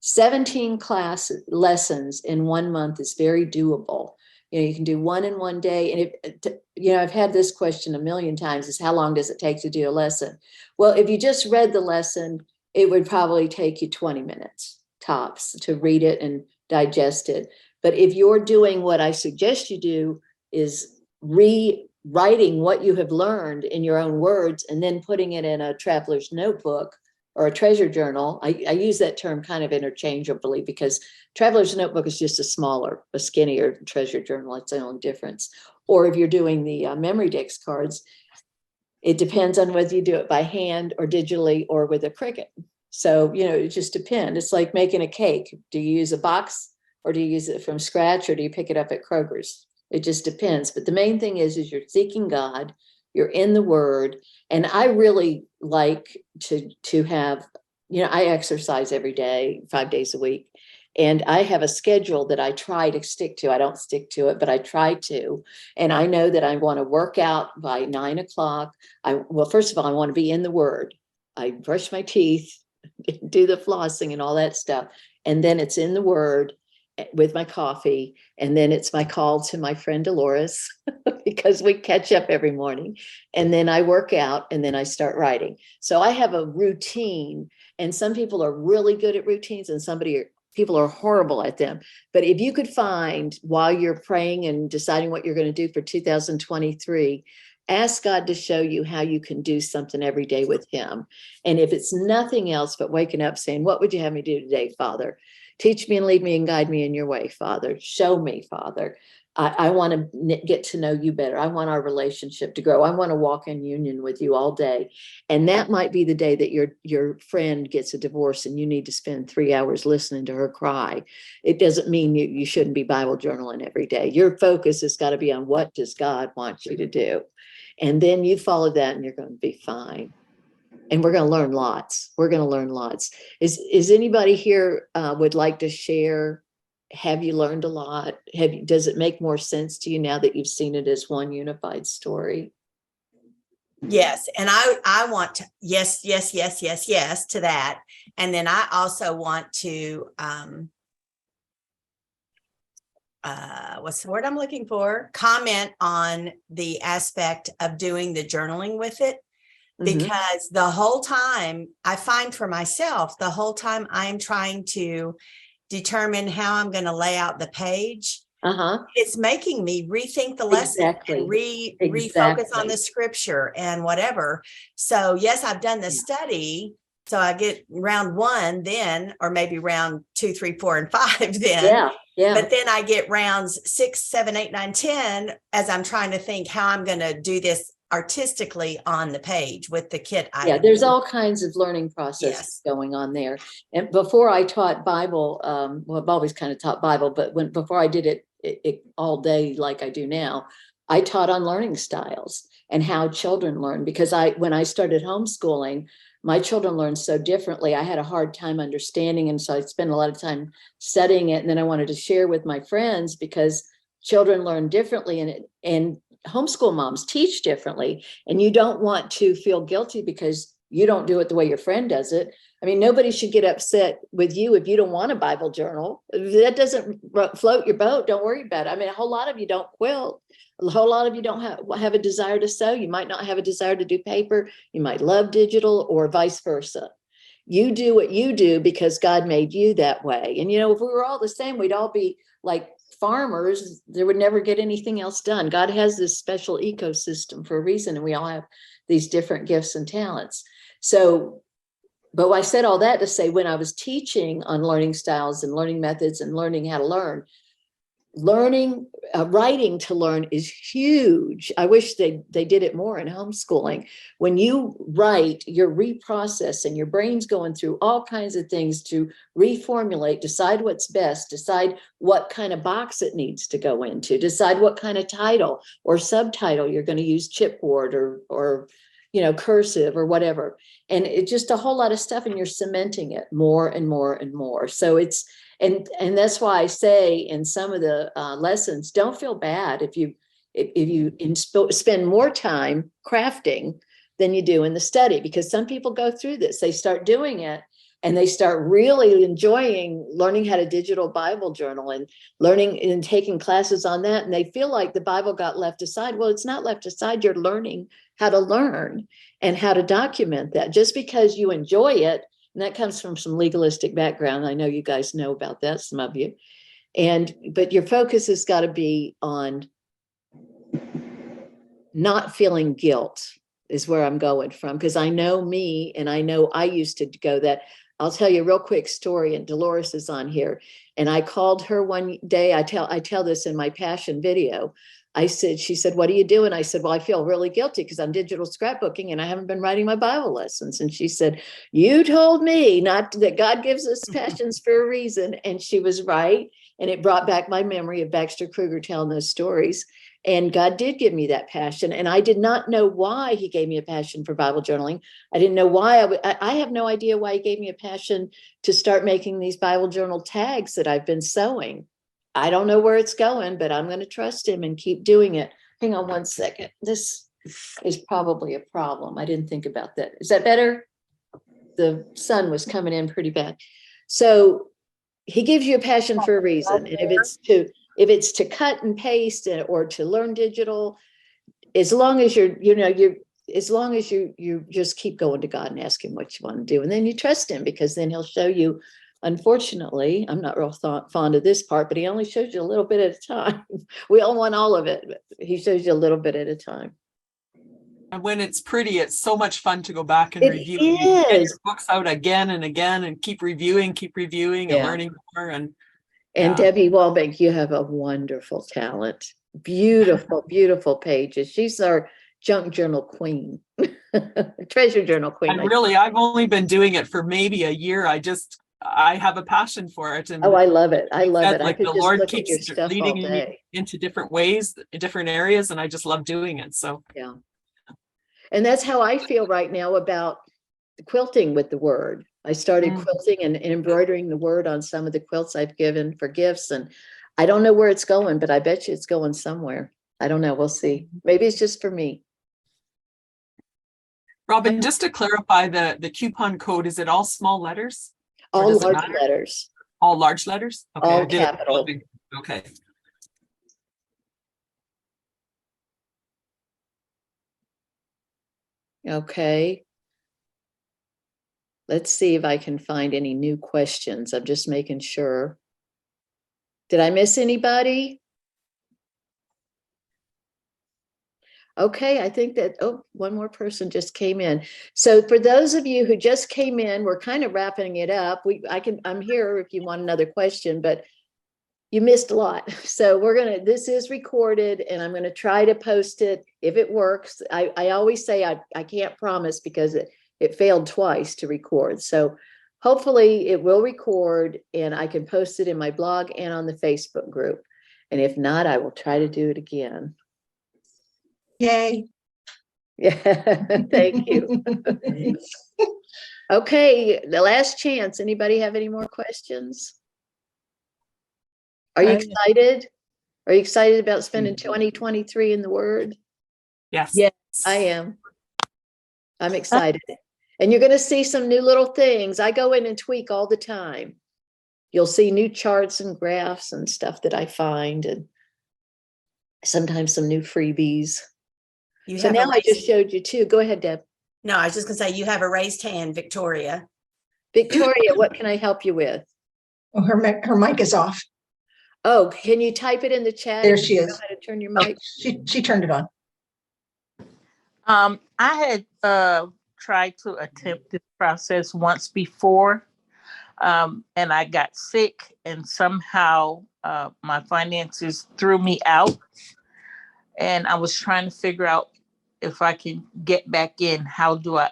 17 class lessons in 1 month is very doable. You can do one in one day. And I've had this question a million times, is how long does it take to do a lesson? Well, if you just read the lesson, it would probably take you 20 minutes tops to read it and digest it. But if you're doing what I suggest you do, is writing what you have learned in your own words and then putting it in a traveler's notebook or a treasure journal. I use that term kind of interchangeably because traveler's notebook is just a skinnier treasure journal. It's the only difference. Or if you're doing the memory dex cards, it depends on whether you do it by hand or digitally or with a Cricut. So, it just depends. It's like making a cake. Do you use a box or do you use it from scratch or do you pick it up at Kroger's? It just depends. But the main thing is you're seeking God, you're in the Word. And I really like to have, I exercise every day, 5 days a week. And I have a schedule that I try to stick to. I don't stick to it, but I try to. And I know that I want to work out by 9 o'clock. First of all, I want to be in the Word. I brush my teeth, do the flossing and all that stuff. And then it's in the Word with my coffee. And then it's my call to my friend Dolores because we catch up every morning. And then I work out and then I start writing. So I have a routine, and some people are really good at routines and people are horrible at them. But if you could find, while you're praying and deciding what you're going to do for 2023, ask God to show you how you can do something every day with him. And if it's nothing else but waking up saying, what would you have me do today, Father? Teach me and lead me and guide me in your way, Father. Show me, Father. I want to get to know you better. I want our relationship to grow. I want to walk in union with you all day. And that might be the day that your friend gets a divorce and you need to spend 3 hours listening to her cry. It doesn't mean you shouldn't be Bible journaling every day. Your focus has got to be on what does God want you to do. And then you follow that and you're going to be fine. And we're going to learn lots. We're going to learn lots. Is anybody here would like to share? Have you learned a lot? Does it make more sense to you now that you've seen it as one unified story? Yes. And I want to, yes to that. And then I also want to, what's the word I'm looking for? Comment on the aspect of doing the journaling with it. Because the whole time I find for myself, the whole time I'm trying to determine how I'm going to lay out the page, it's making me rethink the lesson and refocus on the scripture and whatever. So yes, I've done the study. So I get round 1 then, or maybe round 2, 3, 4, and 5 then. Yeah. But then I get rounds 6, 7, 8, 9, 10 as I'm trying to think how I'm going to do this artistically on the page with the kit. There's all kinds of learning processes going on there. And before I taught Bible, I've always kind of taught Bible, but before I did it all day like I do now, I taught on learning styles and how children learn. Because when I started homeschooling, my children learned so differently. I had a hard time understanding, and so I spent a lot of time studying it. And then I wanted to share with my friends because children learn differently, and homeschool moms teach differently, and you don't want to feel guilty because you don't do it the way your friend does it. I mean, nobody should get upset with you if you don't want a Bible journal. If that doesn't float your boat, don't worry about it. I mean, a whole lot of you don't quilt. A whole lot of you don't have a desire to sew. You might not have a desire to do paper. You might love digital, or vice versa. You do what you do because God made you that way. And, if we were all the same, we'd all be like farmers. There would never get anything else done. God has this special ecosystem for a reason, and we all have these different gifts and talents. So, but I said all that to say, when I was teaching on learning styles and learning methods and learning how to learn, writing to learn is huge. I wish they did it more in homeschooling. When you write, you're reprocessing, your brain's going through all kinds of things to reformulate, decide what's best, decide what kind of box it needs to go into, decide what kind of title or subtitle you're going to use, chipboard or cursive or whatever. And it's just a whole lot of stuff, and you're cementing it more and more and more. So it's, and that's why I say in some of the lessons, don't feel bad if you spend more time crafting than you do in the study, because some people go through this, they start doing it and they start really enjoying learning how to digital Bible journal and learning and taking classes on that. And they feel like the Bible got left aside. Well, it's not left aside. You're learning how to learn and how to document that. Just because you enjoy it, and that comes from some legalistic background. I know you guys know about that, some of you. But your focus has got to be on not feeling guilt is where I'm going from, because I know me, and I know I used to go that. I'll tell you a real quick story, and Dolores is on here. And I called her one day. I tell this in my passion video. She said, what are you doing? I said, well, I feel really guilty because I'm digital scrapbooking and I haven't been writing my Bible lessons. And she said, you told me not that God gives us passions for a reason. And she was right. And it brought back my memory of Baxter Kruger telling those stories. And God did give me that passion. And I did not know why he gave me a passion for Bible journaling. I didn't know why. I have no idea why he gave me a passion to start making these Bible journal tags that I've been sewing. I don't know where it's going, but I'm going to trust him and keep doing it. Hang on one second. This is probably a problem. I didn't think about that. Is that better? The sun was coming in pretty bad. So he gives you a passion for a reason. And if it's to cut and paste or to learn digital, as long as you just keep going to God and ask him what you want to do. And then you trust him, because then he'll show you. Unfortunately, I'm not real fond of this part, but he only shows you a little bit at a time. We all want all of it, but he shows you a little bit at a time. And when it's pretty, it's so much fun to go back and review. It Get is. your books out again and again and keep reviewing and Yeah. learning more. And yeah. Debbie Walbank, you have a wonderful talent. Beautiful, beautiful pages. She's our junk journal queen, treasure journal queen. And really, I've only been doing it for maybe a year. I have a passion for it. And I love it. I love it. Like I could the just Lord look at keeps your stuff all leading me day. into different ways, different areas, and I just love doing it. So yeah. And that's how I feel right now about the quilting with the word. I started quilting and embroidering the word on some of the quilts I've given for gifts. And I don't know where it's going, but I bet you it's going somewhere. I don't know. We'll see. Maybe it's just for me. Robin, just to clarify, the coupon code, is it all small letters? All large letters. All large letters? Okay, all capital. Okay. Okay. Let's see if I can find any new questions. I'm just making sure. Did I miss anybody? Okay, I think that, one more person just came in. So for those of you who just came in, we're kind of wrapping it up. I'm here if you want another question, but you missed a lot. So this is recorded and I'm gonna try to post it if it works. I always say I can't promise because it failed twice to record. So hopefully it will record and I can post it in my blog and on the Facebook group. And if not, I will try to do it again. Yay. Yeah, thank you. Okay, the last chance. Anybody have any more questions? Are you excited? Are you excited about spending 2023 in the Word? Yes. Yes, I am. I'm excited. And you're going to see some new little things. I go in and tweak all the time. You'll see new charts and graphs and stuff that I find, and sometimes some new freebies. So now I just showed you two. Go ahead, Deb. No, I was just going to say, you have a raised hand, Victoria. Victoria, what can I help you with? Oh, her mic is off. Oh, can you type it in the chat? There she is. Know how to turn your mic. She turned it on. I had tried to attempt this process once before, and I got sick, and somehow my finances threw me out. And I was trying to figure out if I can get back in. How do I?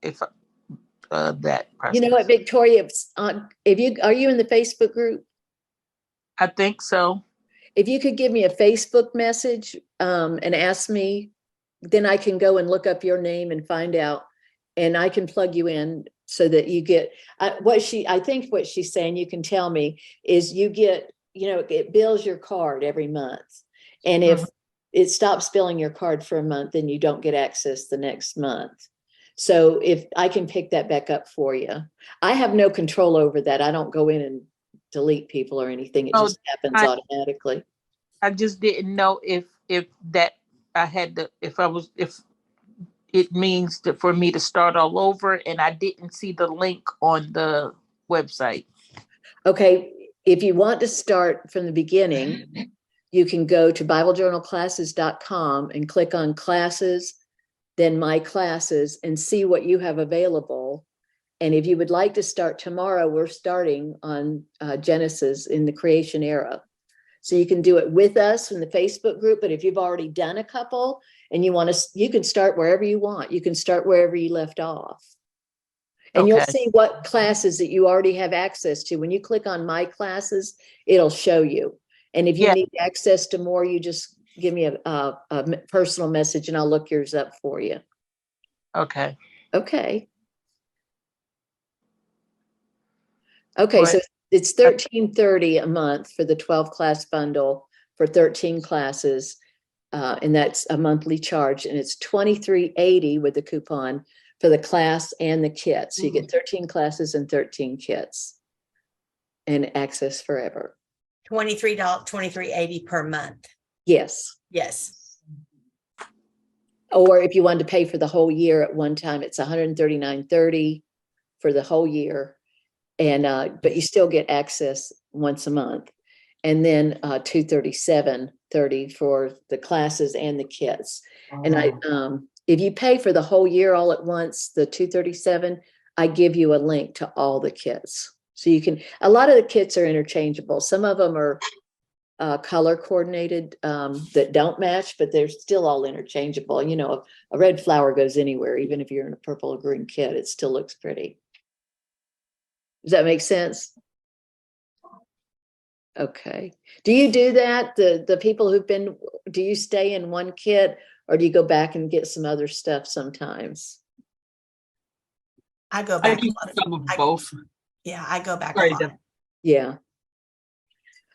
That process? You know what, Victoria? Are you in the Facebook group? I think so. If you could give me a Facebook message and ask me, then I can go and look up your name and find out, and I can plug you in so that you get I think what she's saying, you can tell me, is you get, it bills your card every month. And if it stops billing your card for a month, then you don't get access the next month. So if I can pick that back up for you, I have no control over that. I don't go in and delete people or anything. It just happens automatically. I just didn't know if it means for me to start all over, and I didn't see the link on the website. Okay, if you want to start from the beginning, you can go to BibleJournalClasses.com and click on classes, then my classes, and see what you have available. And if you would like to start tomorrow, we're starting on Genesis in the creation era. So you can do it with us in the Facebook group, but if you've already done a couple and you want to, you can start wherever you want. You can start wherever you left off. And you'll Okay. see what classes that you already have access to. When you click on my classes, it'll show you. And if you Yeah. need access to more, you just give me a personal message and I'll look yours up for you. Okay. Okay. Okay, so it's $13.30 a month for the 12 class bundle for 13 classes. And that's a monthly charge, and it's $23.80 with the coupon for the class and the kit. So you get 13 classes and 13 kits and access forever. $23.80 per month. Yes. Yes. Or if you wanted to pay for the whole year at one time, it's $139.30 for the whole year. And but you still get access once a month. And then $237.30 for the classes and the kits. And I if you pay for the whole year all at once, the $237, I give you a link to all the kits. So you can, a lot of the kits are interchangeable. Some of them are color coordinated that don't match, but they're still all interchangeable. You know, a red flower goes anywhere, even if you're in a purple or green kit, it still looks pretty. Does that make sense? Okay. Do you do that? The people who've been, do you stay in one kit or do you go back and get some other stuff sometimes? I go I back. do some of both. Yeah, I go back Sorry, a lot. Deb. Yeah.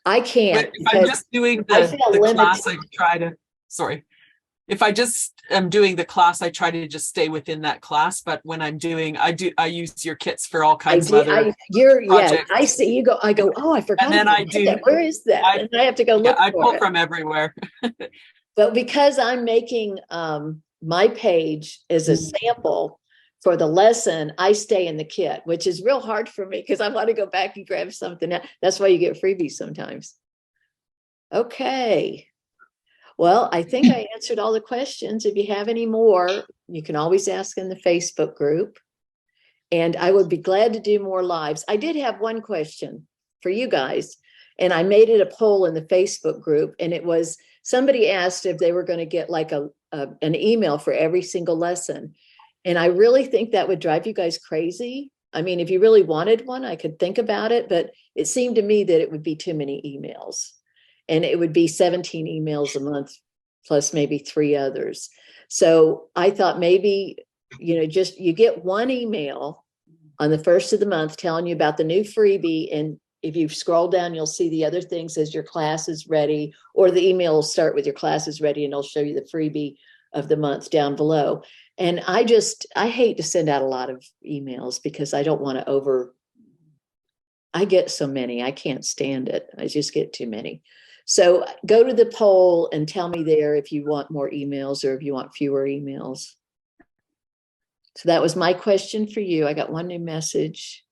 I can't. But if I'm just doing I the feel class, I limited. try to, sorry. If I just am doing the class, I try to just stay within that class. But when I'm doing, I use your kits for all kinds of other Yeah, projects. I see you go, I go, oh, I forgot. And then about I that. do- Where is that? And I have to go look I for pull it. from everywhere. But because I'm making my page as a sample for the lesson, I stay in the kit, which is real hard for me because I want to go back and grab something else. That's why you get freebies sometimes. Okay. Well, I think I answered all the questions. If you have any more, you can always ask in the Facebook group. And I would be glad to do more lives. I did have one question for you guys, and I made it a poll in the Facebook group, and it was somebody asked if they were going to get like an email for every single lesson. And I really think that would drive you guys crazy. I mean, if you really wanted one, I could think about it, but it seemed to me that it would be too many emails. And it would be 17 emails a month, plus maybe 3 others. So I thought maybe, you know, just you get one email on the first of the month telling you about the new freebie. And if you scroll down, you'll see the other things as your class is ready, or the email will start with your class is ready and it'll show you the freebie of the month down below. And I hate to send out a lot of emails because I don't want to I get so many, I can't stand it. I just get too many. So go to the poll and tell me there if you want more emails or if you want fewer emails. So that was my question for you. I got one new message.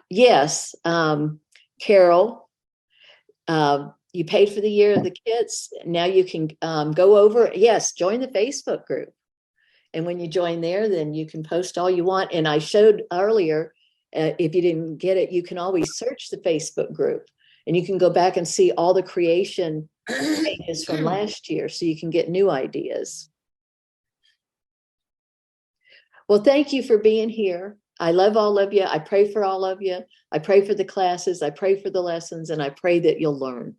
Yes, Carol, you paid for the year of the kits. Now you can go over. Yes, join the Facebook group. And when you join there, then you can post all you want. And I showed earlier, if you didn't get it, you can always search the Facebook group and you can go back and see all the creation pages from last year so you can get new ideas. Well, thank you for being here. I love all of you. I pray for all of you. I pray for the classes. I pray for the lessons, and I pray that you'll learn.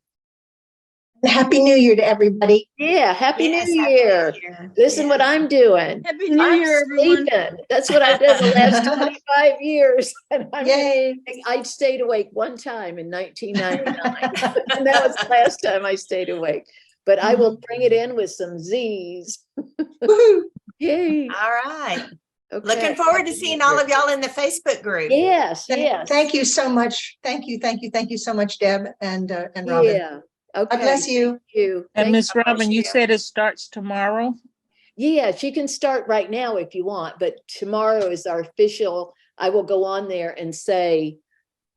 Happy New Year to everybody. Yeah, Happy Yes, New Happy Year. New Year. Listen what I'm doing. Happy New I'm Year, everyone. sleeping. That's what I've done the last 25 years. And Yay. I stayed awake one time in 1999. And that was the last time I stayed awake. But I will bring it in with some Z's. Woohoo. Yay. All right. Okay. Looking forward to seeing all of y'all in the Facebook group. Yes, yes. Thank you so much. Thank you so much, Deb and Robin. Yeah. Okay. God bless you. Thank you. And Thank Miss you. Robin, you said it starts tomorrow? Yes, you can start right now if you want, but tomorrow is our official. I will go on there and say,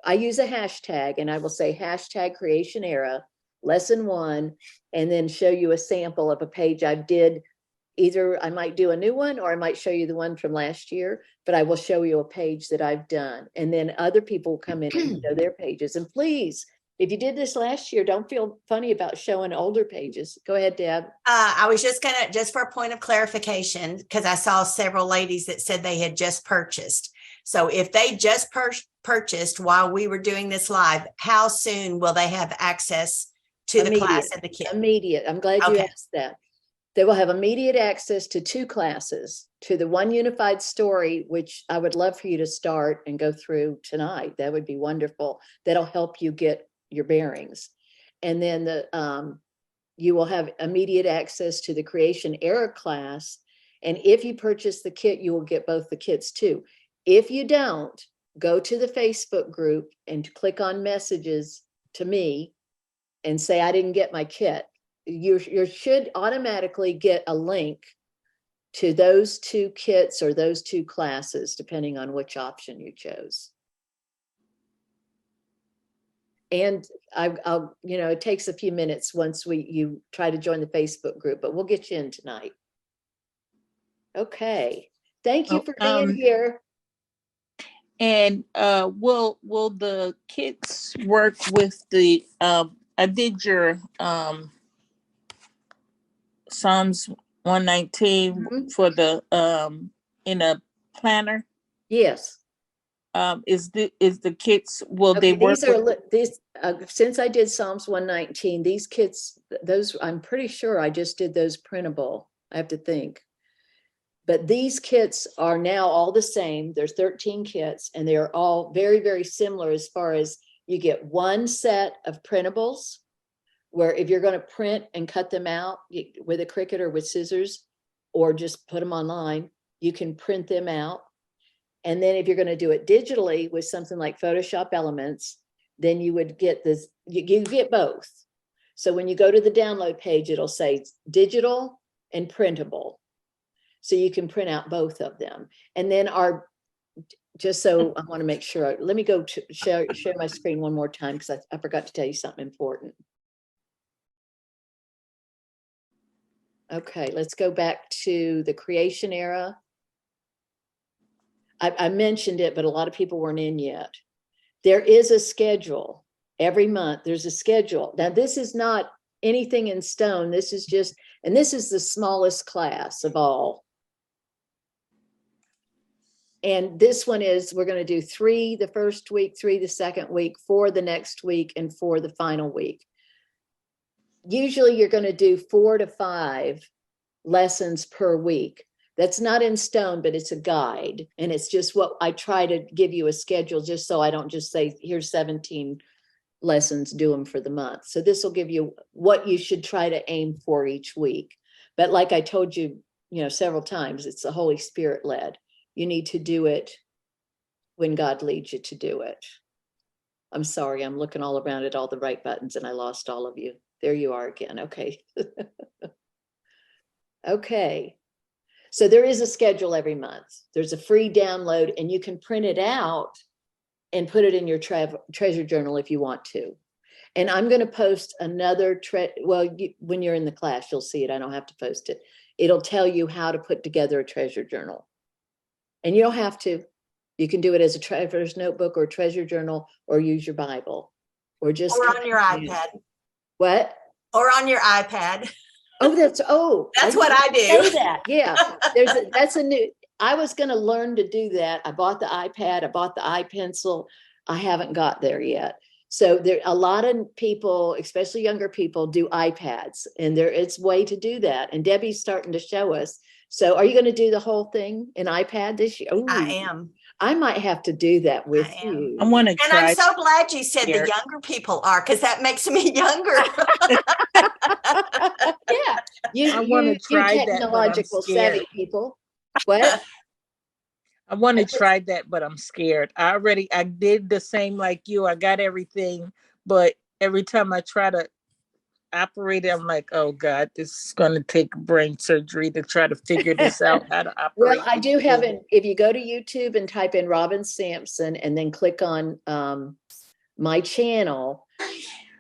I use a hashtag, and I will say hashtag creation era, lesson 1, and then show you a sample of a page I did. Either I might do a new one, or I might show you the one from last year, but I will show you a page that I've done. And then other people come in and show their pages. And please, if you did this last year, don't feel funny about showing older pages. Go ahead, Deb. I was just for a point of clarification, because I saw several ladies that said they had just purchased. So if they just purchased while we were doing this live, how soon will they have access to the class and the kit? Immediate. I'm glad you asked that. They will have immediate access to 2 classes, to the One Unified Story, which I would love for you to start and go through tonight. That would be wonderful. That'll help you get your bearings. And then you will have immediate access to the Creation Era class. And if you purchase the kit, you will get both the kits too. If you don't, go to the Facebook group and click on messages to me and say, I didn't get my kit. You should automatically get a link to those 2 kits or those 2 classes, depending on which option you chose. And I'll, it takes a few minutes once you try to join the Facebook group, but we'll get you in tonight. Okay. Thank you for being here. And will the kits work with the I did your Psalms 119 for the in a planner? Yes. Is the kits, will they work? These since I did Psalms 119, these kits, those, I'm pretty sure I just did those printable. I have to think. But these kits are now all the same. There's 13 kits, and they're all very, very similar as far as you get 1 set of printables, where if you're going to print and cut them out with a Cricut or with scissors, or just put them online, you can print them out. And then if you're going to do it digitally with something like Photoshop Elements, then you would get this, you get both. So when you go to the download page, it'll say digital and printable. So you can print out both of them. And then just so I want to make sure, let me go to share my screen one more time, because I forgot to tell you something important. Okay, let's go back to the Creation Era. I mentioned it, but a lot of people weren't in yet. There is a schedule every month. There's a schedule. Now, this is not anything in stone. This is just, and this is the smallest class of all. And this one is, we're going to do 3 the first week, 3 the second week, 4 the next week, and 4 the final week. Usually you're going to do 4 to 5 lessons per week. That's not in stone, but it's a guide. And it's just what I try to give you a schedule, just so I don't just say, here's 17 lessons, do them for the month. So this will give you what you should try to aim for each week. But like I told you, several times, it's the Holy Spirit led. You need to do it when God leads you to do it. I'm sorry, I'm looking all around at all the right buttons and I lost all of you. There you are again. Okay. Okay. So there is a schedule every month. There's a free download, and you can print it out and put it in your treasure journal if you want to. And I'm going to post another, when you're in the class, you'll see it. I don't have to post it. It'll tell you how to put together a treasure journal. And you don't have to. You can do it as a traveler's notebook or treasure journal, or use your Bible, or just on your iPad. What? Or on your iPad. That's what I do. Say that. Yeah. That's a new, I was going to learn to do that. I bought the iPad, I bought the iPencil. I haven't got there yet. So there, a lot of people, especially younger people, do iPads, and it's a way to do that. And Debbie's starting to show us. So are you going to do the whole thing in iPad this year? Ooh, I am. I might have to do that with you. I want to try. And I'm so glad you said the younger people are, because that makes me younger. Yeah, I want to try you technological savvy people. What? I want to try that, but I'm scared. I did the same like you. I got everything, but every time I try to operate it, I'm like, oh God, this is going to take brain surgery to try to figure this out, how to operate. Well, I do have it. If you go to YouTube and type in Robin Sampson and then click on my channel,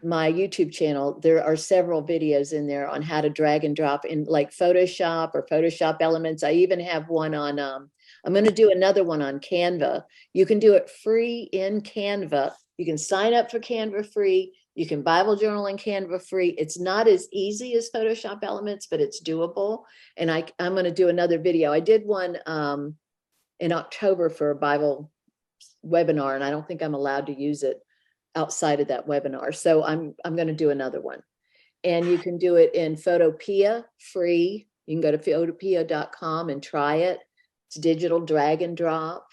my YouTube channel, there are several videos in there on how to drag and drop in like Photoshop or Photoshop elements. I even have one on, I'm going to do another one on Canva. You can do it free in Canva. You can sign up for Canva free. You can Bible journal in Canva free. It's not as easy as Photoshop elements, but it's doable. And I'm going to do another video. I did one in October for a Bible webinar, and I don't think I'm allowed to use it outside of that webinar. So I'm going to do another one. And you can do it in Photopea free. You can go to photopea.com and try it. It's digital drag and drop.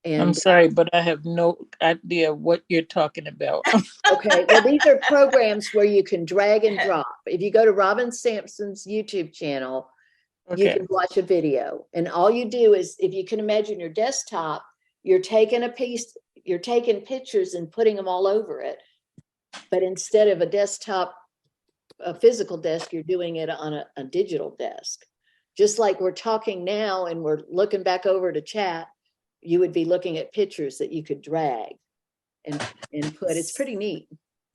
And I'm sorry, but I have no idea what you're talking about. okay, well, these are programs where you can drag and drop. If you go to Robin Sampson's YouTube channel, you can watch a video. And all you do is, if you can imagine your desktop, you're taking a piece, you're taking pictures and putting them all over it. But instead of a desktop, a physical desk, you're doing it on a digital desk. Just like we're talking now and we're looking back over to chat, you would be looking at pictures that you could drag and put. It's pretty neat.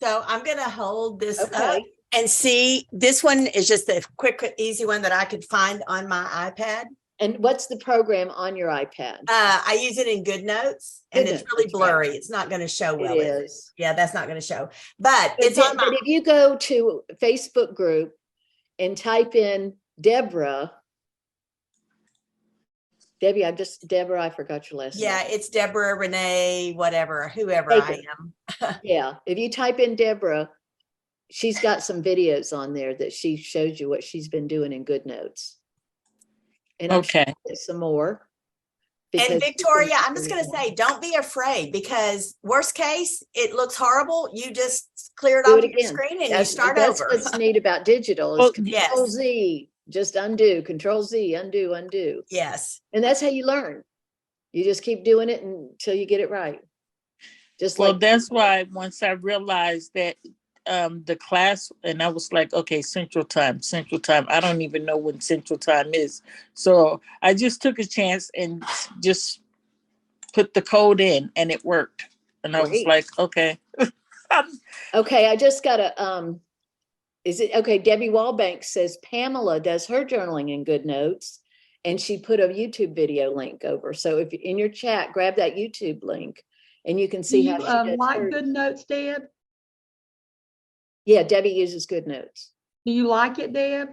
So I'm going to hold this up Okay. and see. This one is just a quick, easy one that I could find on my iPad. And what's the program on your iPad? I use it in GoodNotes, and it's really That's right. blurry. It's not going to show well. It is. Yeah, that's not going to show. But it's But on my. if you go to a Facebook group and type in Deborah, Debbie, Deborah, I forgot your last name. Yeah, it's Deborah, Renee, whatever, whoever I am. Yeah, if you type in Deborah, she's got some videos on there that she shows you what she's been doing in GoodNotes. And I'm sure there's some more. And Victoria, I'm just going to say, don't be afraid, because worst case, it looks horrible. You just clear it off your screen and you start over. That's what's neat about digital is Control Z, just undo, Control Z, undo, undo. Yes. And that's how you learn. You just keep doing it until you get it right. Just well, like that's why once I realized that the class, and I was like, okay, Central Time. I don't even know when Central Time is. So I just took a chance and just put the code in, and it worked. And I was like, okay. Okay, I just got a, is it, okay, Debbie Wallbank says Pamela does her journaling in GoodNotes, and she put a YouTube video link over. So if in your chat, grab that YouTube link, and you can see how she does like hers. GoodNotes, Deb? Yeah, Debbie uses GoodNotes. Do you like it, Deb?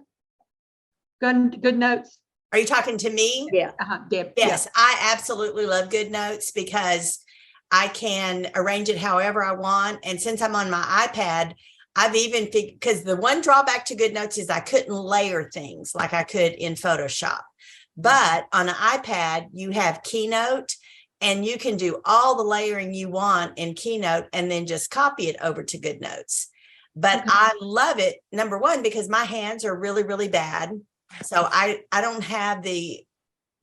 GoodNotes? Are you talking to me? Yeah. Deb. Yes, I absolutely love GoodNotes because I can arrange it however I want. And since I'm on my iPad, I've even figured, because the one drawback to GoodNotes is I couldn't layer things like I could in Photoshop. But on an iPad, you have Keynote, and you can do all the layering you want in Keynote and then just copy it over to GoodNotes. But I love it, number one, because my hands are really, really bad. So I don't have the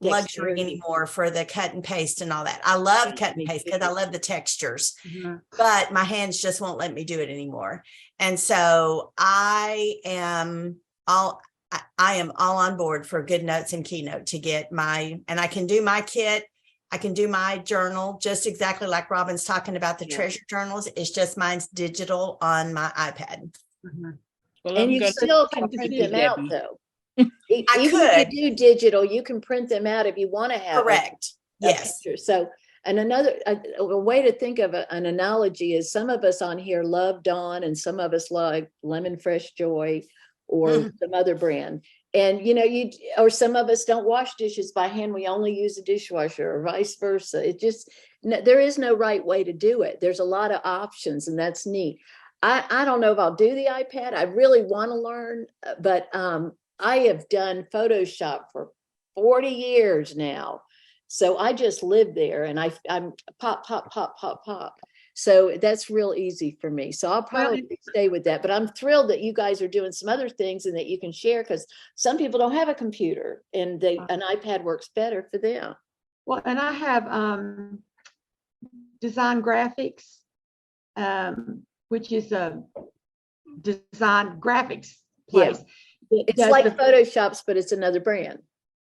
luxury anymore for the cut and paste and all that. I love cut and paste because I love the textures, but my hands just won't let me do it anymore. And so I am all on board for GoodNotes and Keynote to get my, and I can do my kit. I can do my journal just exactly like Robin's talking about the treasure journals. It's just mine's digital on my iPad. Well, and you still can print them out though. Even if you do digital, you can print them out if you want to have correct. Yes. Picture. So, and another a way to think of an analogy is some of us on here love Dawn, and some of us like Lemon Fresh Joy or some other brand. And or some of us don't wash dishes by hand. We only use a dishwasher, or vice versa. It just, there is no right way to do it. There's a lot of options, and that's neat. I don't know if I'll do the iPad. I really want to learn, but I have done Photoshop for 40 years now. So I just live there, and I'm pop. So that's real easy for me. So I'll probably stay with that, but I'm thrilled that you guys are doing some other things and that you can share, because some people don't have a computer and an iPad works better for them. Well, and I have Design Graphics, which is design graphics Yeah. place. that It's does like the- Photoshop's, but it's another brand.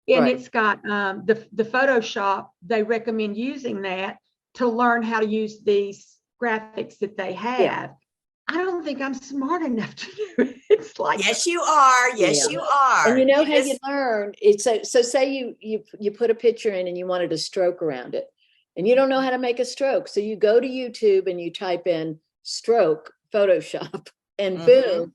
And right. it's got the Photoshop, they recommend using that to learn how to use these graphics that they have. I don't think I'm smart enough to do it. It's like, Yes, you are. Yes, Yeah. you are. And you know how just- you learn, it's so say you put a picture in and you wanted a stroke around it, and you don't know how to make a stroke. So you go to YouTube and you type in stroke Photoshop, and Mhm. boom,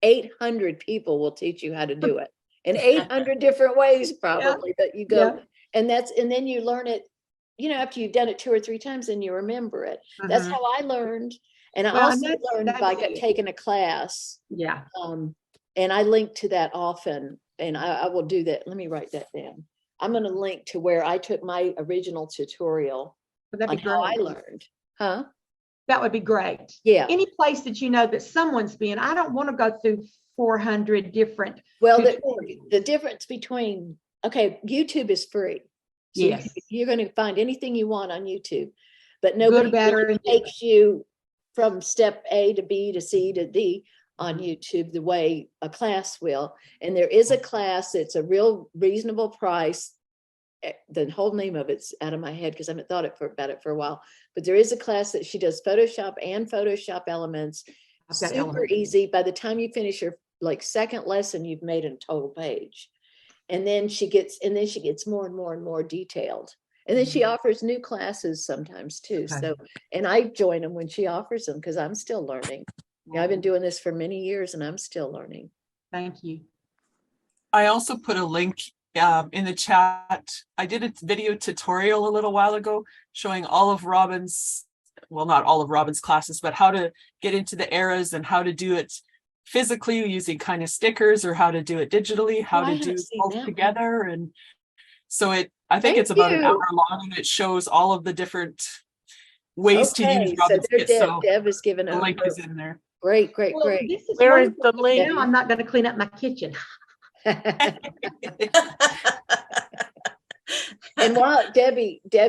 800 people will teach you how to do it in 800 different ways, probably, that you go. And then you learn it, after you've done it 2 or 3 times and you remember it. That's Mhm. how I learned. And I Well, and also that's- learned that's by it. taking a class. yeah. And I link to that often, and I will do that. Let me write that down. I'm going to link to where I took my original tutorial But that'd on be how I great. learned. Huh? That would be great. Yeah. Any place that you know that someone's been, I don't want to go through 400 different. Well, tutorials. the difference between, YouTube is free. So Yes. you're going to find anything you want on YouTube, but Good, nobody bad, or really indifferent. takes you from step A to B to C to D on YouTube the way a class will. And there is a class that's a real reasonable price. The whole name of it's out of my head because I haven't thought about it for a while. But there is a class that she does Photoshop and Photoshop elements. I've got Super elements. easy. By the time you finish your second lesson, you've made a total page. And then she gets more and more and more detailed. And then she offers new classes sometimes too. Okay. So, and I join them when she offers them because I'm still learning. I've been doing this for many years and I'm still learning. Thank you. I also put a link in the chat. I did a video tutorial a little while ago showing all of Robin's, well, not all of Robin's classes, but how to get into the eras and how to do it physically using kind of stickers, or how to do it digitally, how I to do haven't seen both that one. together. And so I think Thank it's about an you. hour long, and it shows all of the different ways to use Okay, so Robin's there kit. So Deb is giving the a link is in there. great. Well, this is Where is wonderful. the link? Now I'm not going to clean up my kitchen. And while Deb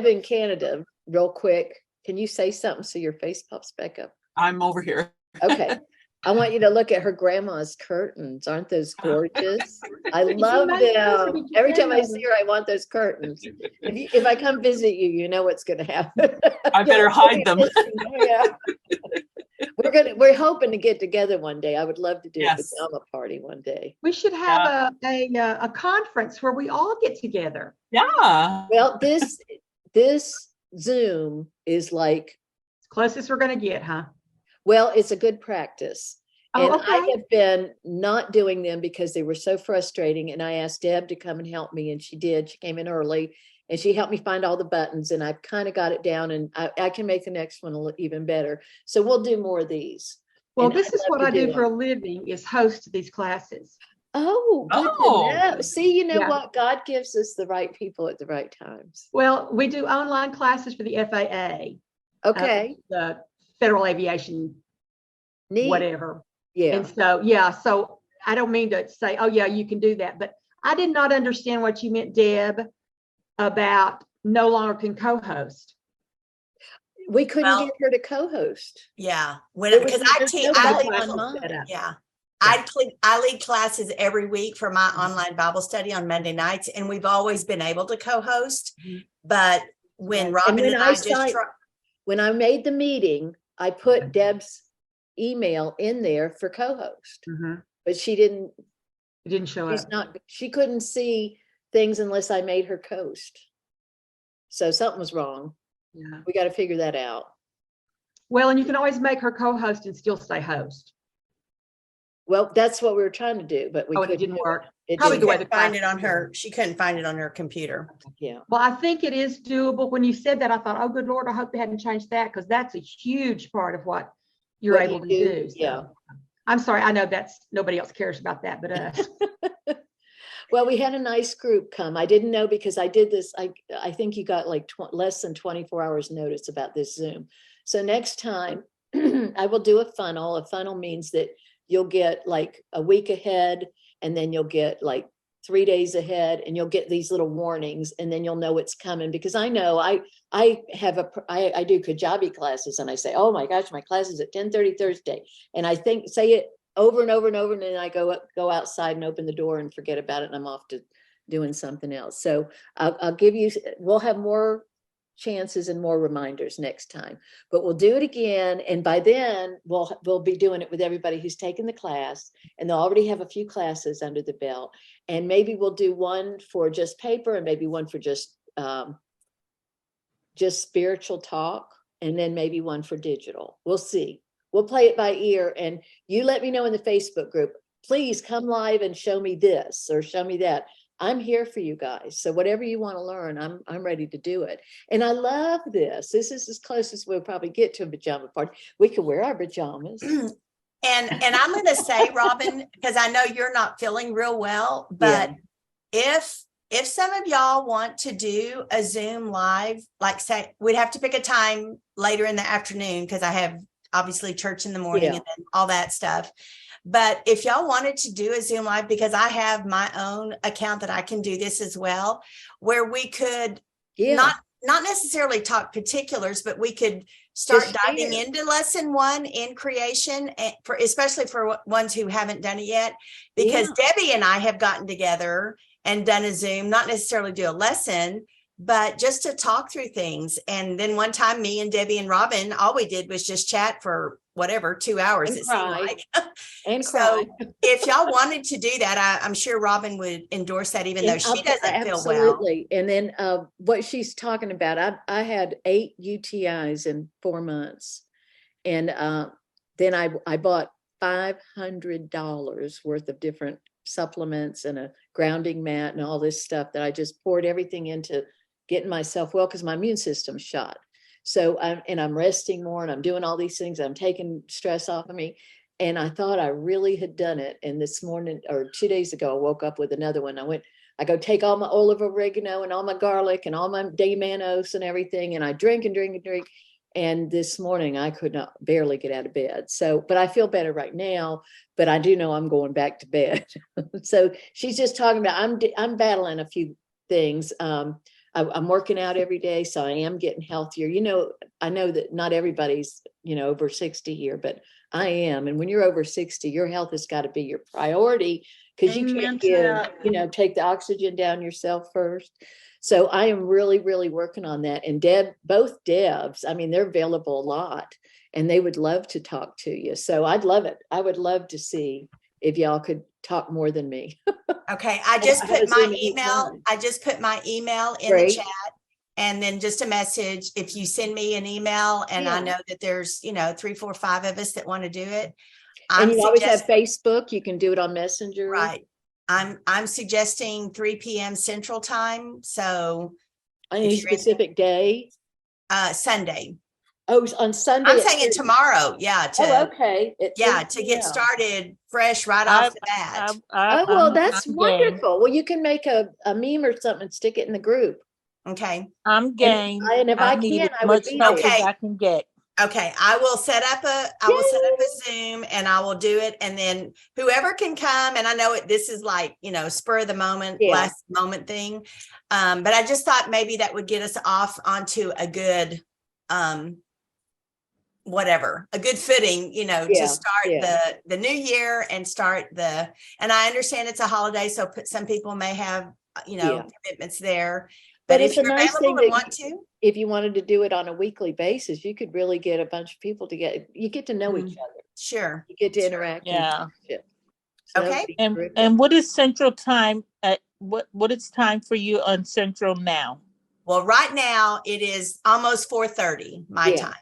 in Canada, real quick, can you say something so your face pops back up? I'm over here. Okay. I want you to look at her grandma's curtains. Aren't those gorgeous? I love amazing. Those would them. be Every time I grandmother. see her, I want those curtains. If I come visit you, you know what's going to happen. I better hide them. Yeah. We're hoping to get together one day. I would love to do a Yes. pajama party one day. We should have a conference where we all get together. Yeah. Well, this Zoom is like, Closest we're going to get, huh? well, it's a good practice. And Oh, I okay. have been not doing them because they were so frustrating. And I asked Deb to come and help me, and she did. She came in early and she helped me find all the buttons, and I've kind of got it down, and I can make the next one look even better. So we'll do more of these. Well, And this I'd is love what to I do them. for a living, is host these classes. Oh, good Oh. to know. See, you know Yeah. what? God gives us the right people at the right times. Well, we do online classes for the FAA, Okay. the Federal Aviation, Neat. whatever. Yeah. And so, so I don't mean to say, oh yeah, you can do that, but I did not understand what you meant, Deb, about no longer can co-host. We couldn't Well- get her to co-host. Yeah, It was- because I there's teach, nobody I online. yeah. I lead classes every week for my online Bible study on Monday nights, and we've always been able to co-host. Mhm. But when And Robin when and I I just signed- try, When I made the meeting, I put Deb's email in there for co-host, but she didn't, It didn't show she's up. not, she couldn't see things unless I made her coast. So something was wrong. Yeah. We got to figure that out. Well, and you can always make her co-host and still stay host. Well, that's what we were trying to do, but we Oh, it couldn't didn't do work. It Probably didn't the way work. the find it class- on her, she couldn't find it on her computer. Yeah. Well, I think it is doable. When you said that, I thought, oh, good Lord, I hope they hadn't changed that, because that's a huge part of what you're What you able to do, do. So, yeah. I'm sorry. I know that's nobody else cares about that, but us. Well, we had a nice group come. I didn't know because I did this. I think you got like less than 24 hours notice about this Zoom. So next time I will do a funnel. A funnel means that you'll get like a week ahead, and then you'll get like 3 days ahead, and you'll get these little warnings, and then you'll know it's coming. Because I know I do Kajabi classes, and I say, oh my gosh, my class is at 10:30 Thursday. And I say it over and over and over. And then I go outside and open the door and forget about it. And I'm off to doing something else. So we'll have more chances and more reminders next time, but we'll do it again. And by then we'll be doing it with everybody who's taken the class, and they'll already have a few classes under the belt. And maybe we'll do one for just paper, and maybe one for just spiritual talk, and then maybe one for digital. We'll see. We'll play it by ear, and you let me know in the Facebook group. Please come live and show me this or show me that. I'm here for you guys. So whatever you want to learn, I'm ready to do it. And I love this. This is as close as we'll probably get to a pajama party. We can wear our pajamas. And I'm going to say, Robin, because I know you're not feeling real well, but if some of y'all want to do a Zoom live, like say, we'd have to pick a time later in the afternoon, because I have obviously church in the morning and then all that stuff. But if y'all wanted to do a Zoom live, because I have my own account that I can do this as well, where we could not necessarily talk particulars, but we could start diving into lesson 1 in creation, and especially for ones who haven't done it yet, because Debbie and I have gotten together and done a Zoom, not necessarily do a lesson, but just to talk through things. And then one time, me and Debbie and Robin, all we did was just chat for whatever, 2 hours, it seemed like. And so if y'all wanted to do that, I'm sure Robin would endorse that, even though she doesn't feel well. Absolutely. And then what she's talking about, I had 8 UTIs in 4 months. And then I bought $500 worth of different supplements and a grounding mat and all this stuff that I just poured everything into getting myself well, because my immune system's shot. So I'm resting more, and I'm doing all these things. I'm taking stress off of me. And I thought I really had done it. And this morning, or 2 days ago, I woke up with another one. I go take all my olive oregano and all my garlic and all my day-manos and everything. And I drink and drink and drink. And this morning I could not barely get out of bed. So, but I feel better right now, but I do know I'm going back to bed. So she's just talking about, I'm battling a few things. I'm working out every day, so I am getting healthier. I know that not everybody's, over 60 here, but I am. And when you're over 60, your health has got to be your priority, because you can't take the oxygen down yourself first. So I am really, really working on that. And both Debs, they're available a lot, and they would love to talk to you. So I'd love it. I would love to see if y'all could talk more than me. Okay. I just put my email in the chat, and then just a message. If you send me an email, and I know that there's, 3, 4, 5 of us that want to do it. And you always have Facebook. You can do it on Messenger. Right. I'm suggesting 3 p.m. Central Time. So any specific day? Sunday. Oh, on Sunday. I'm saying tomorrow. Yeah. Okay. To get started fresh right off the bat. That's wonderful. Well, you can make a meme or something and stick it in the group. Okay. I'm game. And if I can, I would be okay. I can get. Okay, I will set up a Zoom, and I will do it, and then whoever can come. And I know this is like, spur of the moment, last moment thing. But I just thought maybe that would get us off onto a good, a good footing, to start the new year and and I understand it's a holiday, so some people may have, commitments there. But if you're available and want to, if you wanted to do it on a weekly basis, you could really get a bunch of people together. You get to know each other. Sure. You get to interact. Yeah. So okay. And what is Central Time? What is time for you on Central now? Well, right now it is almost 4:30 my time.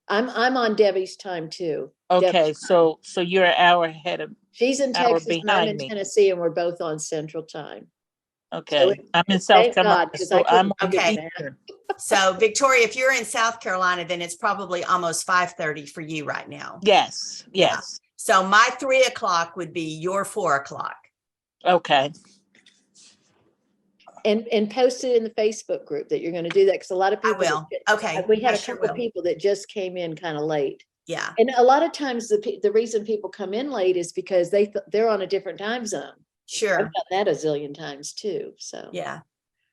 I'm on Debbie's time too. Okay, so you're an hour ahead of. She's in Texas and I'm in Tennessee, and we're both on Central Time. Okay, so I'm in South Carolina, so I'm okay. So Victoria, if you're in South Carolina, then it's probably almost 5:30 for you right now. Yes. Yeah. So my 3 o'clock would be your 4 o'clock. Okay. And post it in the Facebook group that you're going to do that, because a lot of people. I will. Okay. We had a couple of people that just came in kind of late. Yeah. And a lot of times the reason people come in late is because they're on a different time zone. Sure. done that a zillion times too, so. Yeah.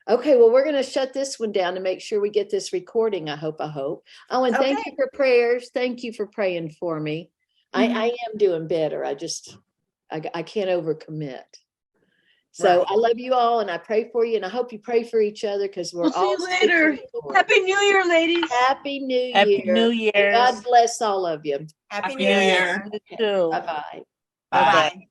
Okay, well, we're gonna shut this one down to make sure we get this recording, I hope. Oh, and thank Okay. you for prayers. Thank you for praying for me. I am doing better. I can't overcommit. So Right. I love you all and I pray for you and I hope you pray for each other because we're We'll see all you later. seeking the Lord. Happy New Year, ladies. Happy New Year. Happy New Year. God bless all of you. Happy Happy New New Year. Year. Too. Bye-bye. Bye. Bye.